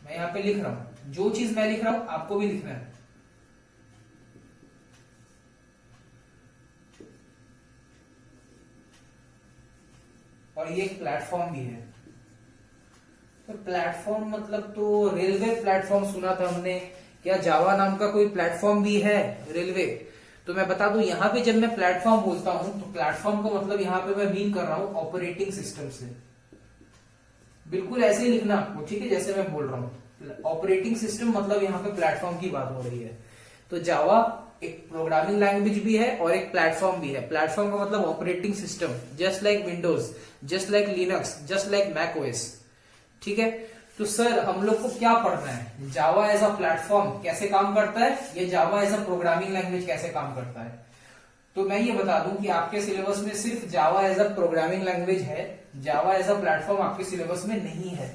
मैं यहाँ पे लिख रहा हूं, जो चीज मैं लिख रहा हूं आपको भी लिखना है। और ये एक प्लेटफॉर्म भी है। तो प्लेटफॉर्म मतलब तो रेलवे प्लेटफॉर्म सुना था हमने, क्या जावा नाम का कोई प्लेटफॉर्म भी है रेलवे? तो मैं बता दूं, यहाँ पे जब मैं प्लेटफॉर्म बोलता हूं तो प्लेटफॉर्म को मतलब यहाँ पे मैं मीन कर रहा हूं ऑपरेटिंग सिस्टम से। बिल्कुल ऐसे ही लिखना आपको, ठीक है, जैसे मैं बोल रहा हूँ। ऑपरेटिंग सिस्टम मतलब यहाँ पे प्लेटफॉर्म की बात हो रही है। तो जावा एक प्रोग्रामिंग लैंग्वेज भी है और एक प्लेटफॉर्म भी है। प्लेटफॉर्म का मतलब operating system, just like Windows, just like Linux, just like Mac OS, ठीक है। तो सर हम लोग को क्या पढ़ना है, जावा एज अ प्लेटफॉर्म कैसे काम करता है, ये जावा एज अ प्रोग्रामिंग लैंग्वेज कैसे काम करता है। तो मैं ये बता दूं कि आपके सिलेबस में सिर्फ जावा एज अ प्रोग्रामिंग लैंग्वेज है, जावा एज अ प्लेटफॉर्म आपके सिलेबस में नहीं है,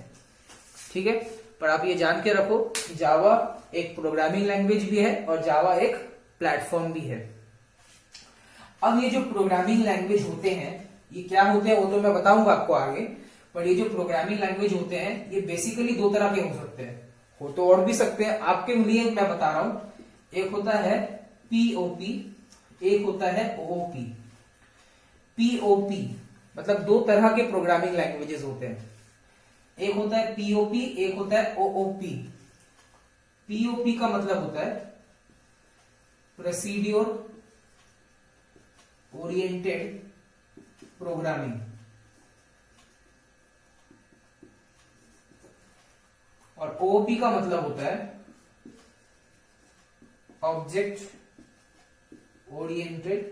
ठीक है। पर आप ये जान के रखो कि जावा एक प्रोग्रामिंग लैंग्वेज भी है और जावा एक प्लेटफॉर्म भी है। अब ये जो प्रोग्रामिंग लैंग्वेज होते हैं ये क्या होते हैं वो तो मैं बताऊंगा आपको आगे, पर ये जो प्रोग्रामिंग लैंग्वेज होते हैं ये बेसिकली दो तरह के हो सकते हैं, हो तो और भी सकते हैं, आपके लिए मैं बता रहा हूं। एक होता है पीओपी, एक होता है ओओपी। पीओपी मतलब दो तरह के प्रोग्रामिंग लैंग्वेजेस होते हैं, एक होता है पीओपी, एक होता है ओओपी। पीओपी का मतलब होता है प्रोसीड्योर ओरिएंटेड प्रोग्रामिंग, और ओओपी का मतलब होता है ऑब्जेक्ट ओरिएंटेड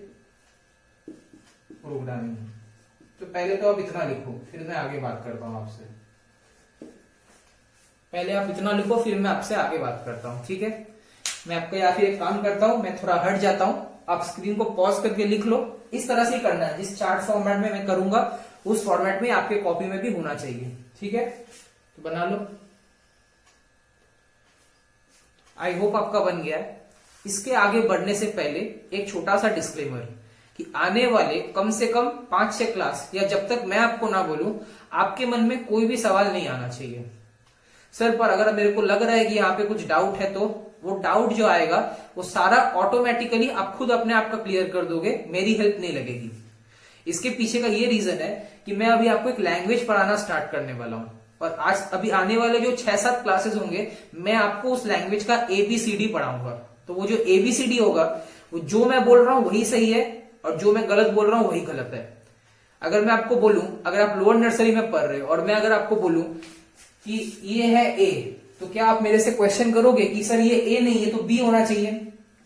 प्रोग्रामिंग। तो पहले तो आप इतना लिखो, फिर मैं आगे बात करता हूं आपसे। पहले आप इतना लिखो, फिर मैं आपसे आगे बात करता हूं, ठीक है। मैं आपका या फिर एक काम करता हूं, मैं थोड़ा हट जाता हूं, आप स्क्रीन को पॉज करके लिख लो। इस तरह से ही करना है, जिस चार्ट फॉर्मेट में मैं करूंगा उस फॉर्मेट में आपके कॉपी में भी होना चाहिए, ठीक है। तो बना लो, आई होप आपका बन गया है। इसके आगे बढ़ने से पहले एक छोटा सा डिस्क्लेमर कि आने वाले कम से कम 5-6 क्लास या जब तक मैं आपको ना बोलूं आपके मन में कोई भी सवाल नहीं आना चाहिए। सर पर अगर मेरे को लग रहा है कि यहाँ पे कुछ डाउट है तो वो डाउट जो आएगा वो सारा ऑटोमेटिकली आप खुद अपने आप का क्लियर कर दोगे, मेरी हेल्प नहीं लगेगी। इसके पीछे का ये रीजन है कि मैं अभी आपको एक लैंग्वेज पढ़ाना स्टार्ट करने वाला हूं, और आज अभी आने वाले जो 6-7 क्लासेस होंगे मैं आपको उस लैंग्वेज का एबीसीडी पढ़ाऊंगा। तो वो जो एबीसीडी होगा वो जो मैं बोल रहा हूं वही सही है और जो मैं गलत बोल रहा हूं वही गलत है। अगर मैं आपको बोलूं, अगर आप लोअर नर्सरी में पढ़ रहे हो और मैं अगर आपको बोलूं कि ये है ए, तो क्या आप मेरे से क्वेश्चन करोगे कि सर ये ए नहीं है तो बी होना चाहिए?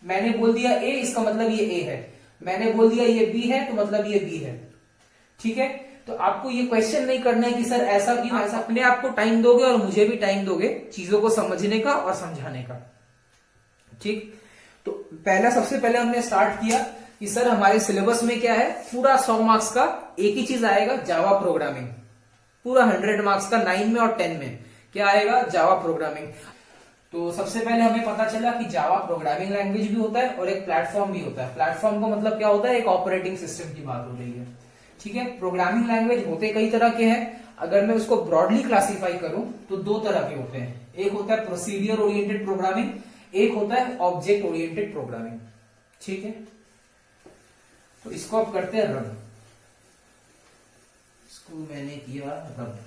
मैंने बोल दिया ए, इसका मतलब ये ए है। मैंने बोल दिया ये बी है तो मतलब ये बी है, ठीक है। तो आपको ये क्वेश्चन नहीं करना है कि सर ऐसा क्यों, ऐसा। अपने आप को टाइम दोगे और मुझे भी टाइम दोगे चीजों को समझने का और समझाने का, ठीक। तो पहला, सबसे पहले हमने स्टार्ट किया कि सर हमारे सिलेबस में क्या है, पूरा 100 मार्क्स का एक ही चीज आएगा, जावा प्रोग्रामिंग। पूरा 100 मार्क्स का 9 में और 10 में क्या आएगा, जावा प्रोग्रामिंग। तो सबसे पहले हमें पता चला कि जावा प्रोग्रामिंग लैंग्वेज भी होता है और एक प्लेटफॉर्म भी होता है। प्लेटफॉर्म का मतलब क्या होता है, एक ऑपरेटिंग सिस्टम की बात हो रही है, ठीक है। प्रोग्रामिंग लैंग्वेज होते कई तरह के हैं, अगर मैं उसको ब्रॉडली क्लासीफाई करूं तो दो तरह के होते हैं। एक होता है प्रोसीडियर ओरिएंटेड प्रोग्रामिंग, एक होता है ऑब्जेक्ट ओरिएंटेड प्रोग्रामिंग, ठीक है। तो इसको आप करते हैं रन, इसको मैंने किया रन।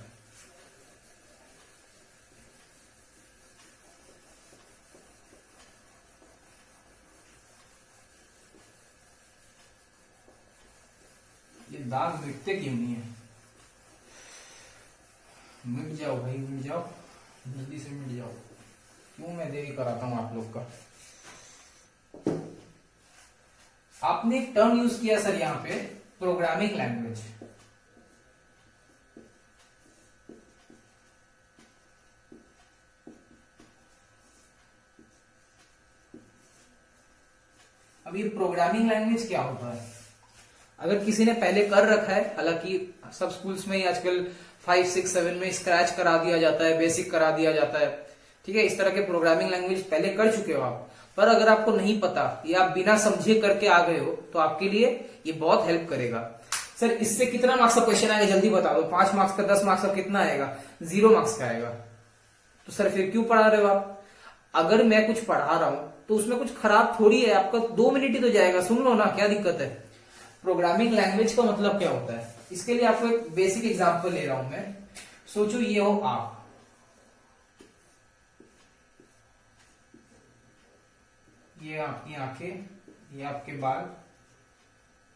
ये दाग मिटते क्यों नहीं है? मिट जाओ भाई, मिट जाओ, जल्दी से मिट जाओ। क्यों मैं देरी कराता हूं आप लोग का। आपने एक टर्म यूज किया सर यहां पे, प्रोग्रामिंग लैंग्वेज। अब ये प्रोग्रामिंग लैंग्वेज क्या होता है? अगर किसी ने पहले कर रखा है, हालांकि सब स्कूल्स में ही आजकल 5, 6, 7 में स्क्रैच करा दिया जाता है, बेसिक करा दिया जाता है, ठीक है। इस तरह के प्रोग्रामिंग लैंग्वेज पहले कर चुके हो आप, पर अगर आपको नहीं पता या आप बिना समझे करके आ गए हो तो आपके लिए ये बहुत हेल्प करेगा। सर इससे कितना मार्क्स का क्वेश्चन आएगा जल्दी बता दो। 5 मार्क्स का, 10 मार्क्स का, कितना आएगा? 0 मार्क्स का आएगा, तो सर फिर क्यों पढ़ा रहे हो आप? अगर मैं कुछ पढ़ा रहा हूं तो उसमें कुछ खराब थोड़ी है, आपका 2 मिनट ही तो जाएगा, सुन लो ना, क्या दिक्कत है? प्रोग्रामिंग लैंग्वेज का मतलब क्या होता है, इसके लिए आपको एक बेसिक एग्जांपल ले रहा हूं मैं। सोचो ये हो आप, ये आपकी आंखें, ये आपके बाल,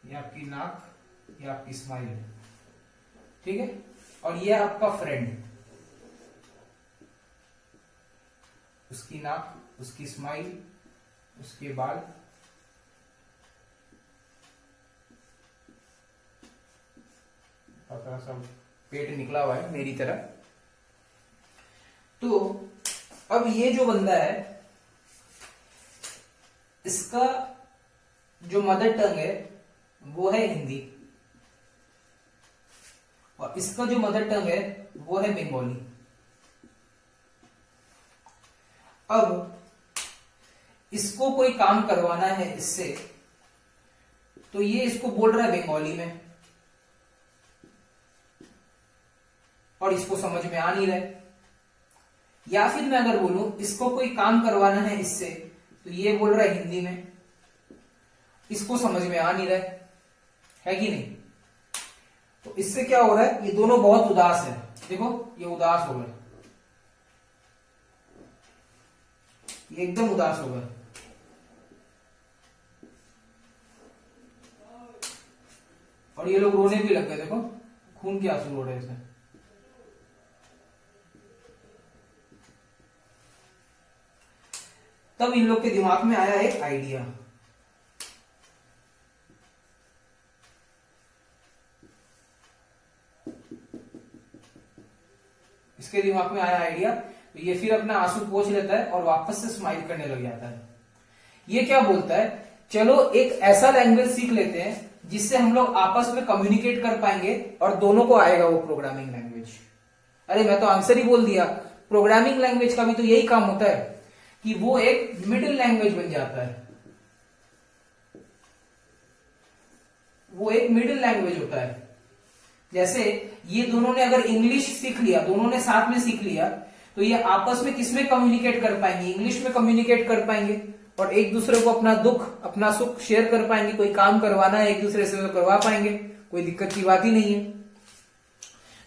ये आपकी नाक, ये आपकी स्माइल, ठीक है? और ये आपका फ्रेंड, उसकी नाक, उसकी स्माइल, उसके बाल, थोड़ा सा पेट निकला हुआ है मेरी तरह। तो अब ये जो बंदा है, इसका जो मदर टंग है वो है हिंदी, और इसका जो मदर टंग है वो है बंगाली। अब इसको कोई काम करवाना है इससे, तो ये इसको बोल रहा है बंगाली में, और इसको समझ में आ नहीं रहा है। या फिर मैं अगर बोलूं इसको कोई काम करवाना है इससे, तो ये बोल रहा है हिंदी में, इसको समझ में आ नहीं रहा है कि नहीं? तो इससे क्या हो रहा है, ये दोनों बहुत उदास है, देखो ये उदास हो गए, ये एकदम उदास हो गए। और ये लोग रोने भी लग गए, देखो खून के आंसू रो रहे थे। तब इन लोग के दिमाग में आया एक आइडिया, इसके दिमाग में आया आइडिया, तो ये फिर अपना आंसू पोंछ लेता है और वापस से स्माइल करने लग जाता है। ये क्या बोलता है, चलो एक ऐसा लैंग्वेज सीख लेते हैं जिससे हम लोग आपस में कम्युनिकेट कर पाएंगे और दोनों को आएगा वो प्रोग्रामिंग लैंग्वेज। अरे मैं तो आंसर ही बोल दिया, प्रोग्रामिंग लैंग्वेज का भी तो यही काम होता है कि वो एक मिडिल लैंग्वेज बन जाता है, वो एक मिडिल लैंग्वेज होता है। जैसे ये दोनों ने अगर इंग्लिश सीख लिया, दोनों ने साथ में सीख लिया, तो ये आपस में किसमें कम्युनिकेट कर पाएंगे, इंग्लिश में कम्युनिकेट कर पाएंगे, और एक दूसरे को अपना दुख अपना सुख शेयर कर पाएंगे। कोई काम करवाना है एक दूसरे से तो करवा पाएंगे, कोई दिक्कत की बात ही नहीं है।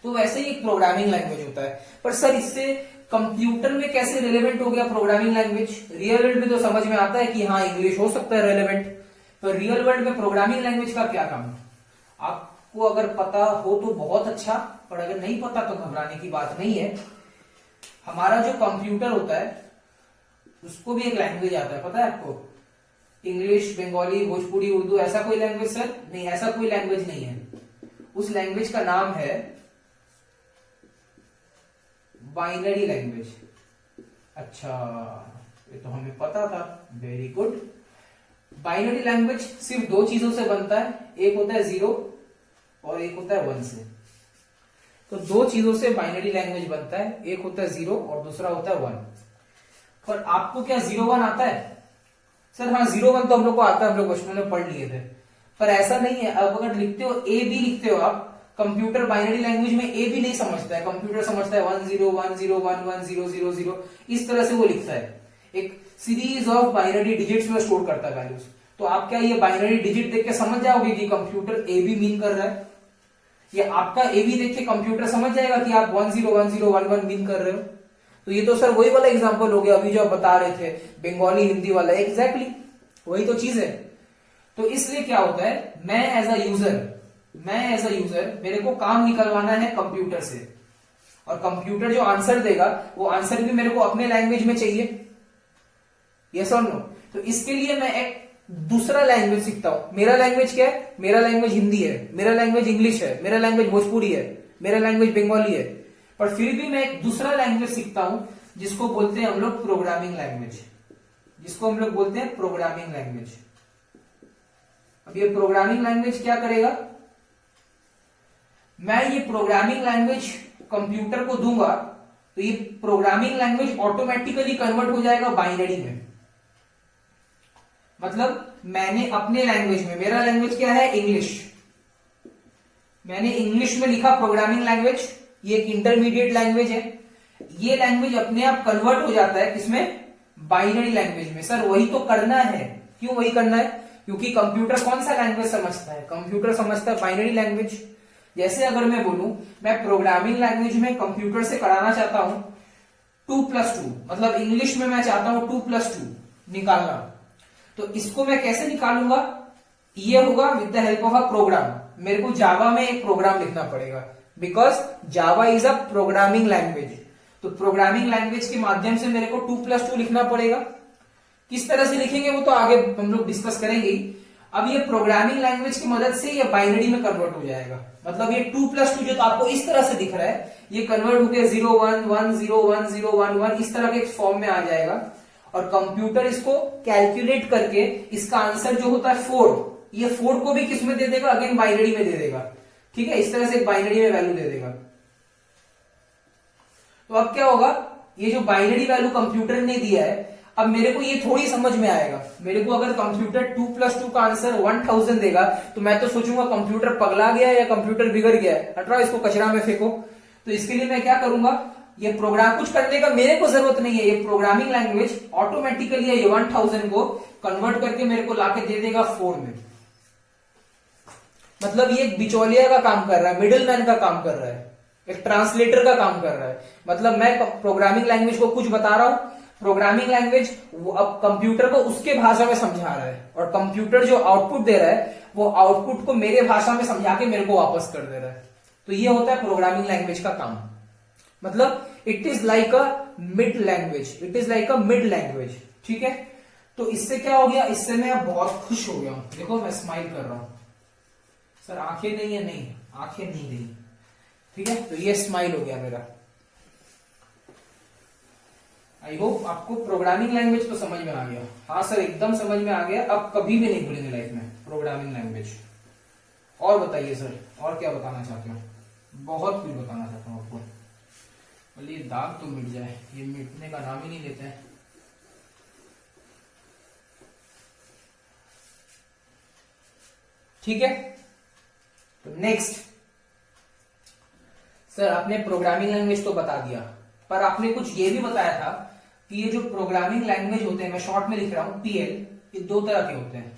तो वैसे ही एक प्रोग्रामिंग लैंग्वेज होता है। पर सर इससे कंप्यूटर में कैसे रिलेवेंट हो गया प्रोग्रामिंग लैंग्वेज? रियल वर्ल्ड में तो समझ में आता है कि हाँ इंग्लिश हो सकता है रिलेवेंट, तो रियल वर्ल्ड में प्रोग्रामिंग लैंग्वेज का क्या काम है? आपको अगर पता हो तो बहुत अच्छा, पर अगर नहीं पता तो घबराने की बात नहीं है। हमारा जो कंप्यूटर होता है उसको भी एक लैंग्वेज आता है, पता है आपको? इंग्लिश, बंगाली, भोजपुरी, उर्दू, ऐसा कोई लैंग्वेज सर नहीं, ऐसा कोई लैंग्वेज नहीं है। उस लैंग्वेज का नाम है बाइनरी लैंग्वेज। अच्छा, ये तो हमें पता था, वेरी गुड। बाइनरी लैंग्वेज सिर्फ दो चीजों से बनता है, एक होता है 0 और एक होता है 1 से। तो दो चीजों से बाइनरी लैंग्वेज बनता है, एक होता है 0 और दूसरा होता है 1। पर आपको क्या 0-1 आता है? सर हाँ 0-1 तो हम लोग को आता है, हम लोग बचपन में पढ़ लिए थे। पर ऐसा नहीं है, अब अगर लिखते हो ए बी लिखते हो आप, कंप्यूटर बाइनरी लैंग्वेज में ए बी नहीं समझता है, कंप्यूटर समझता है 1 0 1 0 1 1 0 0 0, इस तरह से वो लिखता है, एक सीरीज ऑफ बाइनरी डिजिट्स में स्टोर करता है वैल्यूज। तो आप क्या ये बाइनरी डिजिट देख के समझ जाओगे कि कंप्यूटर ए बी मीन कर रहा है? ये आपका ए बी देख के कंप्यूटर समझ जाएगा कि आप 1 0 1 0 1 1 मीन कर रहे हो? तो ये तो सर वही वाला एग्जांपल हो गया अभी जो आप बता रहे थे, बंगाली हिंदी वाला, एग्जैक्टली वही तो चीज है। तो इसलिए क्या होता है, मैं एज अ यूजर मेरे को काम निकलवाना है कंप्यूटर से, और कंप्यूटर जो आंसर देगा वो आंसर भी मेरे को अपने लैंग्वेज में चाहिए, यस और नो? तो इसके लिए मैं एक दूसरा लैंग्वेज सीखता हूं। मेरा लैंग्वेज क्या है? मेरा लैंग्वेज हिंदी है, मेरा लैंग्वेज इंग्लिश है, मेरा लैंग्वेज भोजपुरी है, मेरा लैंग्वेज बंगाली है। पर फिर भी मैं एक दूसरा लैंग्वेज सीखता हूं जिसको बोलते हैं हम लोग प्रोग्रामिंग लैंग्वेज, जिसको हम लोग बोलते हैं प्रोग्रामिंग लैंग्वेज। अब ये प्रोग्रामिंग लैंग्वेज क्या करेगा, मैं ये प्रोग्रामिंग लैंग्वेज कंप्यूटर को दूंगा तो ये प्रोग्रामिंग लैंग्वेज ऑटोमेटिकली कन्वर्ट हो जाएगा बाइनरी में। मतलब मैंने अपने लैंग्वेज में, मेरा लैंग्वेज क्या है? इंग्लिश, मैंने इंग्लिश में लिखा प्रोग्रामिंग लैंग्वेज, ये एक इंटरमीडिएट लैंग्वेज है। ये लैंग्वेज अपने आप कन्वर्ट हो जाता है किसमें, बाइनरी लैंग्वेज में। सर वही तो करना है। क्यों वही करना है, क्योंकि कंप्यूटर कौन सा लैंग्वेज समझता है, कंप्यूटर समझता है बाइनरी लैंग्वेज। जैसे अगर मैं बोलूं मैं प्रोग्रामिंग लैंग्वेज में कंप्यूटर से कराना चाहता हूं 2+2, मतलब इंग्लिश में मैं चाहता हूं 2+2 निकालना, तो इसको मैं कैसे निकालूंगा, ये होगा with the help of a program. मेरे को जावा में एक प्रोग्राम लिखना पड़ेगा, because Java is a programming language. तो प्रोग्रामिंग लैंग्वेज के माध्यम से मेरे को 2+2 लिखना पड़ेगा। किस तरह से लिखेंगे वो तो आगे हम लोग डिस्कस करेंगे। अब ये प्रोग्रामिंग लैंग्वेज की मदद से ये बाइनरी में कन्वर्ट हो जाएगा, मतलब ये 2+2 जो तो आपको इस तरह से दिख रहा है, ये कन्वर्ट होकर 0 1 1 0 1 0 1 1 इस तरह के फॉर्म में आ जाएगा। और कंप्यूटर इसको कैलकुलेट करके इसका आंसर जो होता है 4, ये 4 को भी किस में दे देगा, अगेन बाइनरी में दे देगा। ठीक है, इस तरह से एक बाइनरी में वैल्यू दे देगा। तो अब क्या होगा, ये जो बाइनरी वैल्यू कंप्यूटर ने दिया है, अब मेरे को ये थोड़ी समझ में आएगा। मेरे को अगर कंप्यूटर 2+2 का आंसर 1000 देगा तो मैं तो सोचूंगा कंप्यूटर पगला गया है या कंप्यूटर बिगड़ गया है, हटाओ इसको कचरा में फेंको। तो इसके लिए मैं क्या करूंगा, ये प्रोग्राम कुछ करने का मेरे को जरूरत नहीं है, ये प्रोग्रामिंग लैंग्वेज ऑटोमेटिकली ये 1000 को कन्वर्ट करके मेरे को लाके दे देगा 4 में। मतलब ये एक बिचौलिया का काम कर रहा है, मिडिल मैन का काम कर रहा है, एक ट्रांसलेटर का काम कर रहा है। मतलब मैं प्रोग्रामिंग लैंग्वेज को कुछ बता रहा हूं, प्रोग्रामिंग लैंग्वेज अब कंप्यूटर को उसके भाषा में समझा रहा है, और कंप्यूटर जो आउटपुट दे रहा है वो आउटपुट को मेरे भाषा में समझा के मेरे को वापस कर दे रहा है। तो ये होता है प्रोग्रामिंग लैंग्वेज का काम। मतलब it is like a mid language, it is like a mid language. ठीक है, तो इससे क्या हो गया, इससे मैं अब बहुत खुश हो गया हूं। देखो मैं स्माइल कर रहा हूं। सर आंखें नहीं है, नहीं आंखें नहीं गई। ठीक है, तो ये स्माइल हो गया मेरा। आई होप आपको प्रोग्रामिंग लैंग्वेज तो समझ में आ गया। हाँ सर एकदम समझ में आ गया, अब कभी भी नहीं भूलेंगे लाइफ में प्रोग्रामिंग लैंग्वेज। और बताइए सर, और क्या बताना चाहते हो? बहुत कुछ बताना चाहता हूँ आपको। बोलिए दाग तो मिट जाए, ये मिटने का नाम ही नहीं लेते हैं। ठीक है, तो नेक्स्ट सर आपने प्रोग्रामिंग लैंग्वेज तो बता दिया, पर आपने कुछ ये भी बताया था कि ये जो प्रोग्रामिंग लैंग्वेज होते हैं, मैं शॉर्ट में लिख रहा हूं पीएल, ये 2 तरह के होते हैं।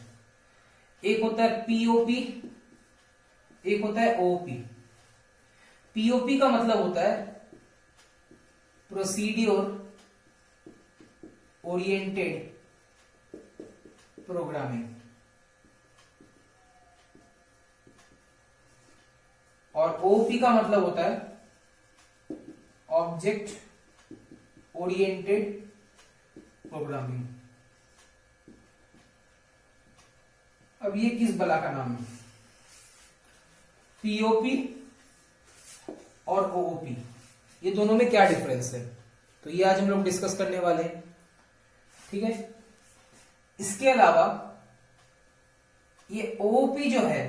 एक होता है पीओपी, एक होता है ओपी। पीओपी का मतलब होता है प्रोसीड्यूर ओरिएंटेड प्रोग्रामिंग, और ओपी का मतलब होता है ऑब्जेक्ट ओरिएंटेड प्रोग्रामिंग। अब ये किस बला का नाम है, पीओपी और ओओपी, ये दोनों में क्या डिफरेंस है, तो ये आज हम लोग डिस्कस करने वाले हैं। ठीक है, इसके अलावा ये ओओपी जो है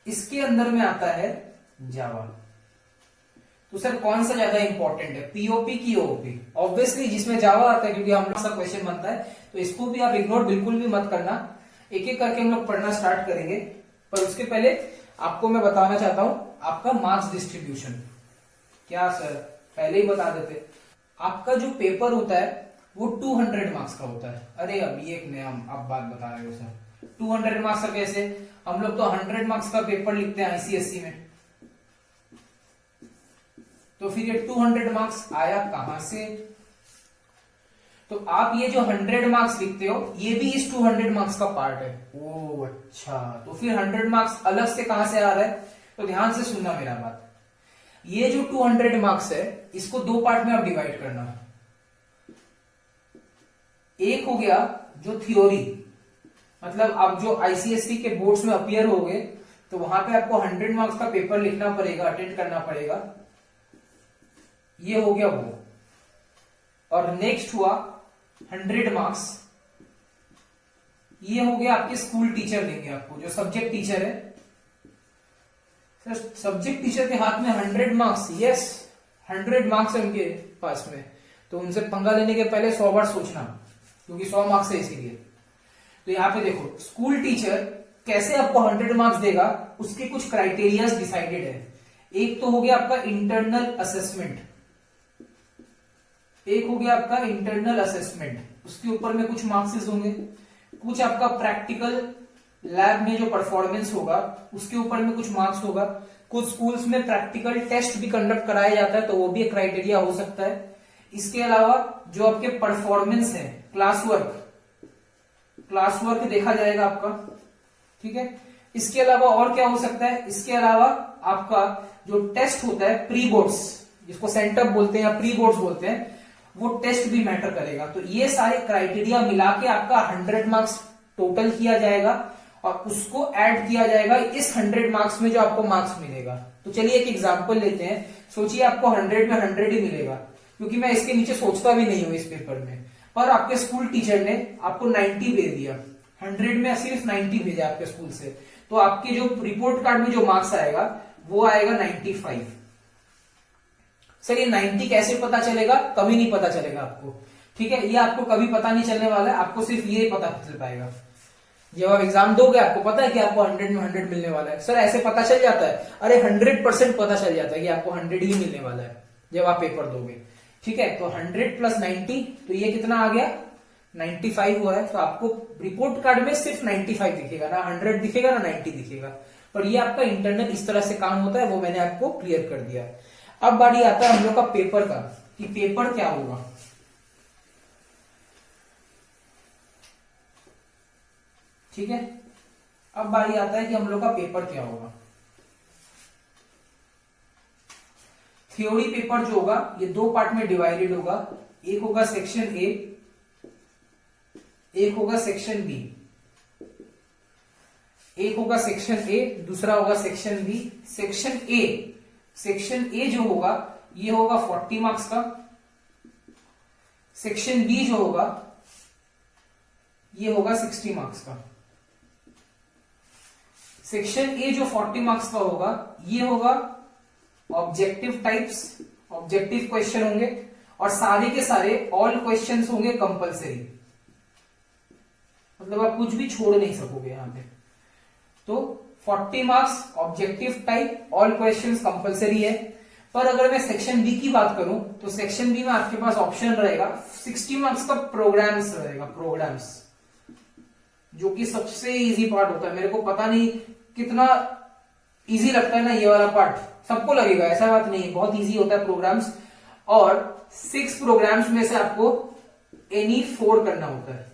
इसके अंदर में आता है जावा। तो सर कौन सा ज्यादा इंपॉर्टेंट है, पीओपी की ओओपी? ऑब्वियसली जिसमें जावा आता है, क्योंकि हम लोग सा क्वेश्चन बनता है, तो इसको भी आप इग्नोर बिल्कुल भी मत करना। एक एक करके हम लोग पढ़ना स्टार्ट करेंगे, पर उसके पहले आपको मैं बताना चाहता हूं आपका मार्क्स डिस्ट्रीब्यूशन। क्या सर पहले ही बता देते, आपका जो पेपर होता है वो 200 मार्क्स का होता है। अरे अभी एक नया आप बात बता रहे हो सर, 200 मार्क्स का कैसे? हम लोग तो 100 मार्क्स का पेपर लिखते हैं आईसीएससी में, तो फिर ये 200 मार्क्स आया कहां से? तो आप ये जो 100 मार्क्स लिखते हो ये भी इस 200 मार्क्स का पार्ट है। ओ अच्छा, तो फिर 100 मार्क्स अलग से कहां से आ रहा है? तो ध्यान से सुनना मेरा बात। ये जो 200 मार्क्स है इसको 2 पार्ट में आप डिवाइड करना। एक हो गया जो थ्योरी, मतलब आप जो आईसीएससी के बोर्ड्स में अपीयर होगे तो वहां पे आपको 100 मार्क्स का पेपर लिखना पड़ेगा, अटेंड करना पड़ेगा, ये हो गया वो। और नेक्स्ट हुआ 100 मार्क्स, ये हो गया आपके स्कूल टीचर देंगे आपको, जो सब्जेक्ट टीचर है। सर सब्जेक्ट टीचर के हाथ में 100 मार्क्स, यस 100 मार्क्स है उनके पास में, तो उनसे पंगा लेने के पहले 100 बार सोचना, क्योंकि 100 मार्क्स है इसीलिए। तो यहां पे देखो स्कूल टीचर कैसे आपको 100 मार्क्स देगा, उसके कुछ क्राइटेरियाज डिसाइडेड है। एक तो हो गया आपका इंटरनल असेसमेंट, एक हो गया आपका इंटरनल असेसमेंट, उसके ऊपर में कुछ मार्क्सेस होंगे, कुछ आपका प्रैक्टिकल लैब में जो परफॉर्मेंस होगा उसके ऊपर में कुछ मार्क्स होगा, कुछ स्कूल्स में प्रैक्टिकल टेस्ट भी कंडक्ट कराया जाता है तो वो भी एक क्राइटेरिया हो सकता है। इसके अलावा जो आपके परफॉर्मेंस है, क्लास वर्क देखा जाएगा आपका, ठीक है। इसके अलावा और क्या हो सकता है, इसके अलावा आपका जो टेस्ट होता है प्री बोर्ड्स, जिसको सेंटअप बोलते हैं या प्री बोर्ड्स बोलते हैं, वो टेस्ट भी मैटर करेगा। तो ये सारे क्राइटेरिया मिला के आपका 100 मार्क्स टोटल किया जाएगा और उसको ऐड किया जाएगा इस 100 मार्क्स में जो आपको मार्क्स मिलेगा। तो चलिए एक एग्जांपल लेते हैं। सोचिए आपको 100 में 100 ही मिलेगा, क्योंकि मैं इसके नीचे सोचता भी नहीं हूं इस पेपर में, पर आपके स्कूल टीचर ने आपको 90 भेज दिया, 100 में सिर्फ 90 भेजा आपके स्कूल से, तो आपके जो रिपोर्ट कार्ड में जो मार्क्स आएगा वो आएगा 95। सर ये 90 कैसे पता चलेगा, कभी नहीं पता चलेगा आपको, ठीक है। ये आपको कभी पता नहीं चलने वाला है, आपको सिर्फ ये पता चल पाएगा जब आप एग्जाम दोगे। आपको पता है कि आपको 100 में 100 मिलने वाला है, सर ऐसे पता चल जाता है, अरे 100% पता चल जाता है कि आपको 100 ही मिलने वाला है जब आप पेपर दोगे, ठीक है। तो 100 प्लस 90, तो ये कितना आ गया, 95 हुआ है। तो आपको रिपोर्ट कार्ड में सिर्फ 95 दिखेगा, ना 100 दिखेगा ना 90 दिखेगा, पर ये आपका इंटरनल इस तरह से काम होता है, वो मैंने आपको क्लियर कर दिया। अब बारी आता है हम लोग का पेपर का, कि पेपर क्या होगा। ठीक है, अब बारी आता है कि हम लोग का पेपर क्या होगा। थ्योरी पेपर जो होगा ये दो पार्ट में डिवाइडेड होगा, एक होगा सेक्शन ए, एक होगा सेक्शन बी। एक होगा सेक्शन ए, दूसरा होगा सेक्शन बी। सेक्शन ए जो होगा ये होगा 40 मार्क्स का, सेक्शन बी जो होगा ये होगा 60 मार्क्स का। सेक्शन ए जो 40 मार्क्स का होगा ये होगा ऑब्जेक्टिव टाइप्स, ऑब्जेक्टिव क्वेश्चन होंगे, और सारे के सारे ऑल क्वेश्चंस होंगे कंपलसरी, मतलब आप कुछ भी छोड़ नहीं सकोगे यहां पे। तो 40 marks objective type, all questions compulsory है। पर अगर मैं सेक्शन बी की बात करूं तो सेक्शन बी में आपके पास ऑप्शन रहेगा 60 मार्क्स का प्रोग्राम्स रहेगा, प्रोग्राम्स, जो कि सबसे इजी पार्ट होता है। मेरे को पता नहीं कितना इजी लगता है ना ये वाला पार्ट, सबको लगेगा ऐसा बात नहीं है, बहुत इजी होता है प्रोग्राम्स। और 6 प्रोग्राम्स में से आपको एनी 4 करना होता है।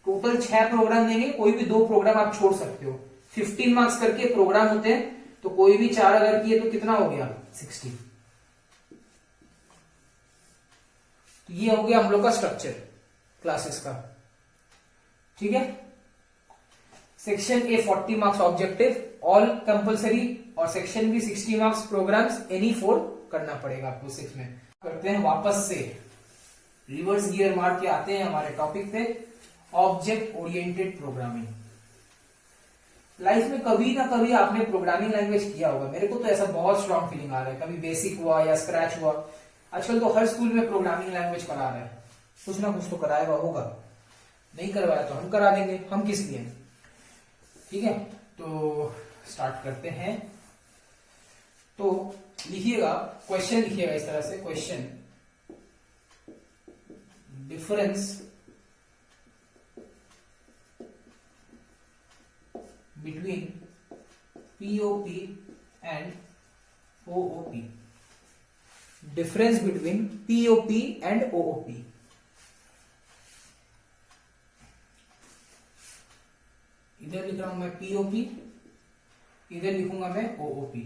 टोटल 6 प्रोग्राम देंगे, कोई भी 2 प्रोग्राम आप छोड़ सकते हो। 15 मार्क्स करके प्रोग्राम होते हैं, तो कोई भी 4 अगर किए तो कितना हो गया 60। तो ये हो गया हम लोग का स्ट्रक्चर क्लासेस का, ठीक है। Section A 40 marks objective, all compulsory, और section B 60 marks programs, any 4 करना पड़ेगा आपको 6 में। करते हैं वापस से रिवर्स गियर मार के आते हैं हमारे टॉपिक पे, ऑब्जेक्ट ओरिएंटेड प्रोग्रामिंग। लाइफ में कभी ना कभी आपने प्रोग्रामिंग लैंग्वेज किया होगा, मेरे को तो ऐसा बहुत स्ट्रॉन्ग फीलिंग आ रहा है। कभी बेसिक हुआ या स्क्रैच हुआ, आजकल तो हर स्कूल में प्रोग्रामिंग लैंग्वेज करा रहा है, कुछ ना कुछ तो कराया हुआ होगा, नहीं करवाया तो हम करा देंगे, हम किस लिए, ठीक है। तो स्टार्ट करते हैं। तो लिखिएगा, क्वेश्चन लिखिएगा इस तरह से, question difference between POP and OOP. Difference between POP and OOP. इधर लिख रहा हूं मैं POP, इधर लिखूंगा मैं OOP।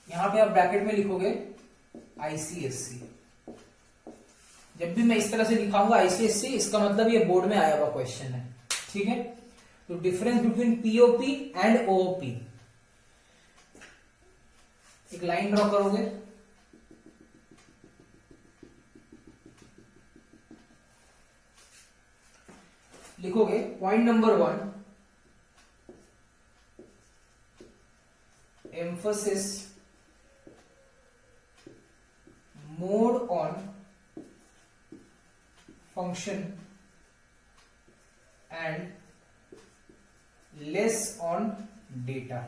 यहां पे आप ब्रैकेट में लिखोगे ICSC। जब भी मैं इस तरह से लिखाऊंगा ICSC, इसका मतलब ये बोर्ड में आया हुआ क्वेश्चन है, ठीक है। तो difference between POP and OOP, एक लाइन ड्रॉ करोगे, लिखोगे point number 1, emphasis more on function and less on data.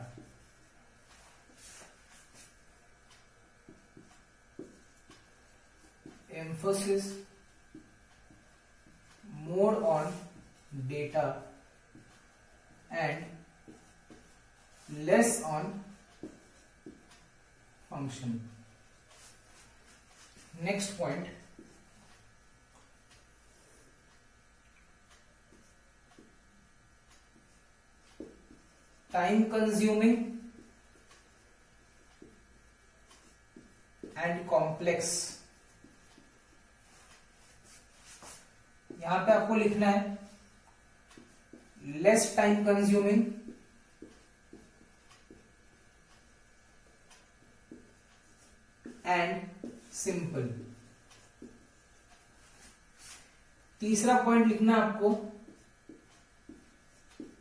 Emphasis more on data and less on function. Next point, time consuming and complex. यहां पे आपको लिखना है less time consuming and simple. तीसरा point लिखना है आपको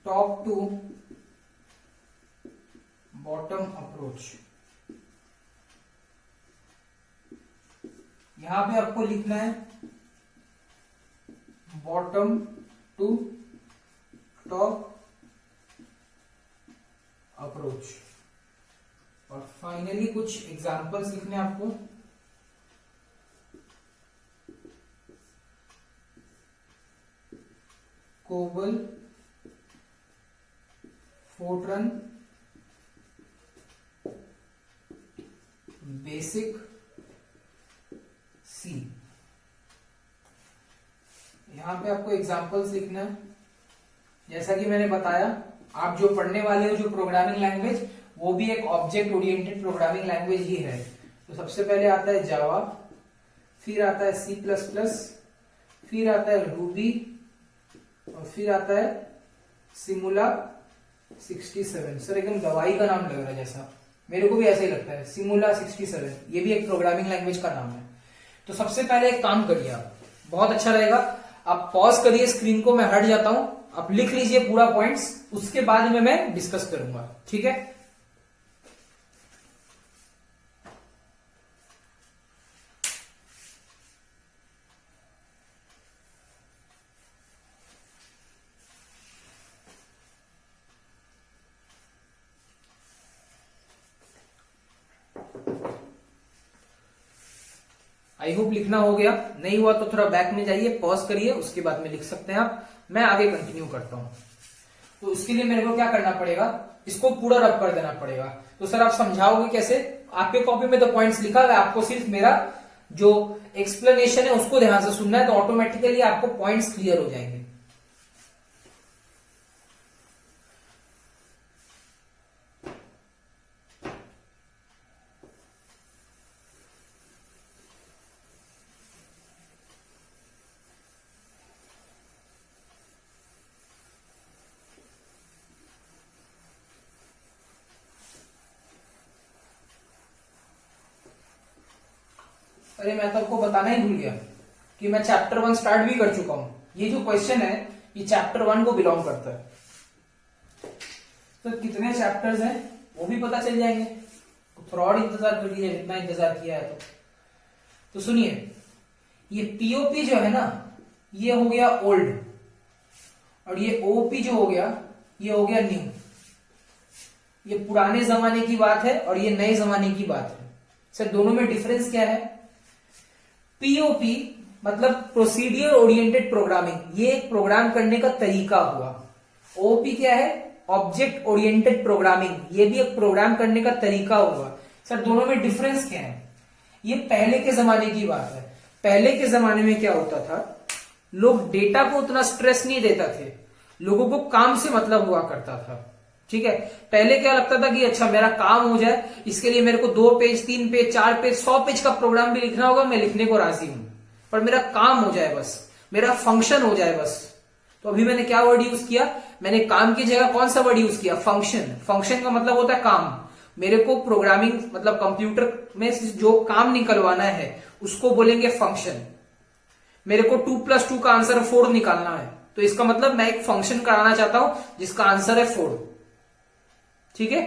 टॉप टू बॉटम अप्रोच। यहां पे आपको लिखना है बॉटम टू टॉप अप्रोच। और फाइनली कुछ एग्जांपल्स लिखने हैं आपको। कोबल, फोर्ट्रन, बेसिक, सी। यहां पे आपको एग्जांपल्स लिखना है। जैसा कि मैंने बताया, आप जो पढ़ने वाले हो जो प्रोग्रामिंग लैंग्वेज, वो भी एक ऑब्जेक्ट ओरिएंटेड प्रोग्रामिंग लैंग्वेज ही है। तो सबसे पहले आता है जावा, फिर आता है सी प्लस प्लस, फिर आता है रूबी, और फिर आता है सिमुला 67। सर एकदम दवाई का नाम लग रहा है, जैसा मेरे को भी ऐसा ही लगता है। सिमुला 67 ये भी एक प्रोग्रामिंग लैंग्वेज का नाम है। तो सबसे पहले एक काम करिए आप, बहुत अच्छा रहेगा, आप पॉज करिए स्क्रीन को, मैं हट जाता हूं, आप लिख लीजिए पूरा पॉइंट्स, उसके बाद में मैं डिस्कस करूंगा, ठीक है। आई होप लिखना हो गया। नहीं हुआ तो थोड़ा बैक में जाइए, पॉज करिए, उसके बाद में लिख सकते हैं आप। मैं आगे कंटिन्यू करता हूं। तो उसके लिए मेरे को क्या करना पड़ेगा, इसको पूरा रब कर देना पड़ेगा। तो सर आप समझाओगे कैसे? आपके कॉपी में तो पॉइंट्स लिखा है, आपको सिर्फ मेरा जो एक्सप्लेनेशन है उसको ध्यान से सुनना है, तो ऑटोमेटिकली आपको पॉइंट्स क्लियर हो जाएंगे। अरे मैं तो आपको बताना ही भूल गया कि मैं चैप्टर 1 स्टार्ट भी कर चुका हूं। ये जो क्वेश्चन है ये चैप्टर 1 को बिलोंग करता है। तो कितने चैप्टर्स हैं वो भी पता चल जाएंगे। तो थोड़ा इंतजार कर लीजिए, इतना इंतजार किया है तो सुनिए, ये पीओपी जो है ना, ये हो गया ओल्ड, और ये ओपी जो हो गया ये हो गया न्यू। ये पुराने जमाने की बात है और ये नए जमाने की बात है। सर दोनों में डिफरेंस क्या है? पीओपी मतलब प्रोसीडियर ओरिएंटेड प्रोग्रामिंग, ये एक प्रोग्राम करने का तरीका हुआ। ओपी क्या है? ऑब्जेक्ट ओरिएंटेड प्रोग्रामिंग, ये भी एक प्रोग्राम करने का तरीका हुआ। सर दोनों में डिफरेंस क्या है? ये पहले के जमाने की बात है। पहले के जमाने में क्या होता था, लोग डेटा को उतना स्ट्रेस नहीं देता थे, लोगों को काम से मतलब हुआ करता था। ठीक है, पहले क्या लगता था कि अच्छा मेरा काम हो जाए, इसके लिए मेरे को 2 पेज 3 पेज 4 पेज 100 पेज का प्रोग्राम भी लिखना होगा, मैं लिखने को राजी हूं, पर मेरा काम हो जाए बस, मेरा फंक्शन हो जाए बस। तो अभी मैंने क्या वर्ड यूज किया? मैंने काम की जगह कौन सा वर्ड यूज किया? फंक्शन। फंक्शन का मतलब होता है काम। मेरे को प्रोग्रामिंग मतलब कंप्यूटर में जो काम निकलवाना है उसको बोलेंगे फंक्शन। मेरे को 2+2 का आंसर 4 निकालना है, तो इसका मतलब मैं एक फंक्शन कराना चाहता हूं जिसका आंसर है 4। ठीक है,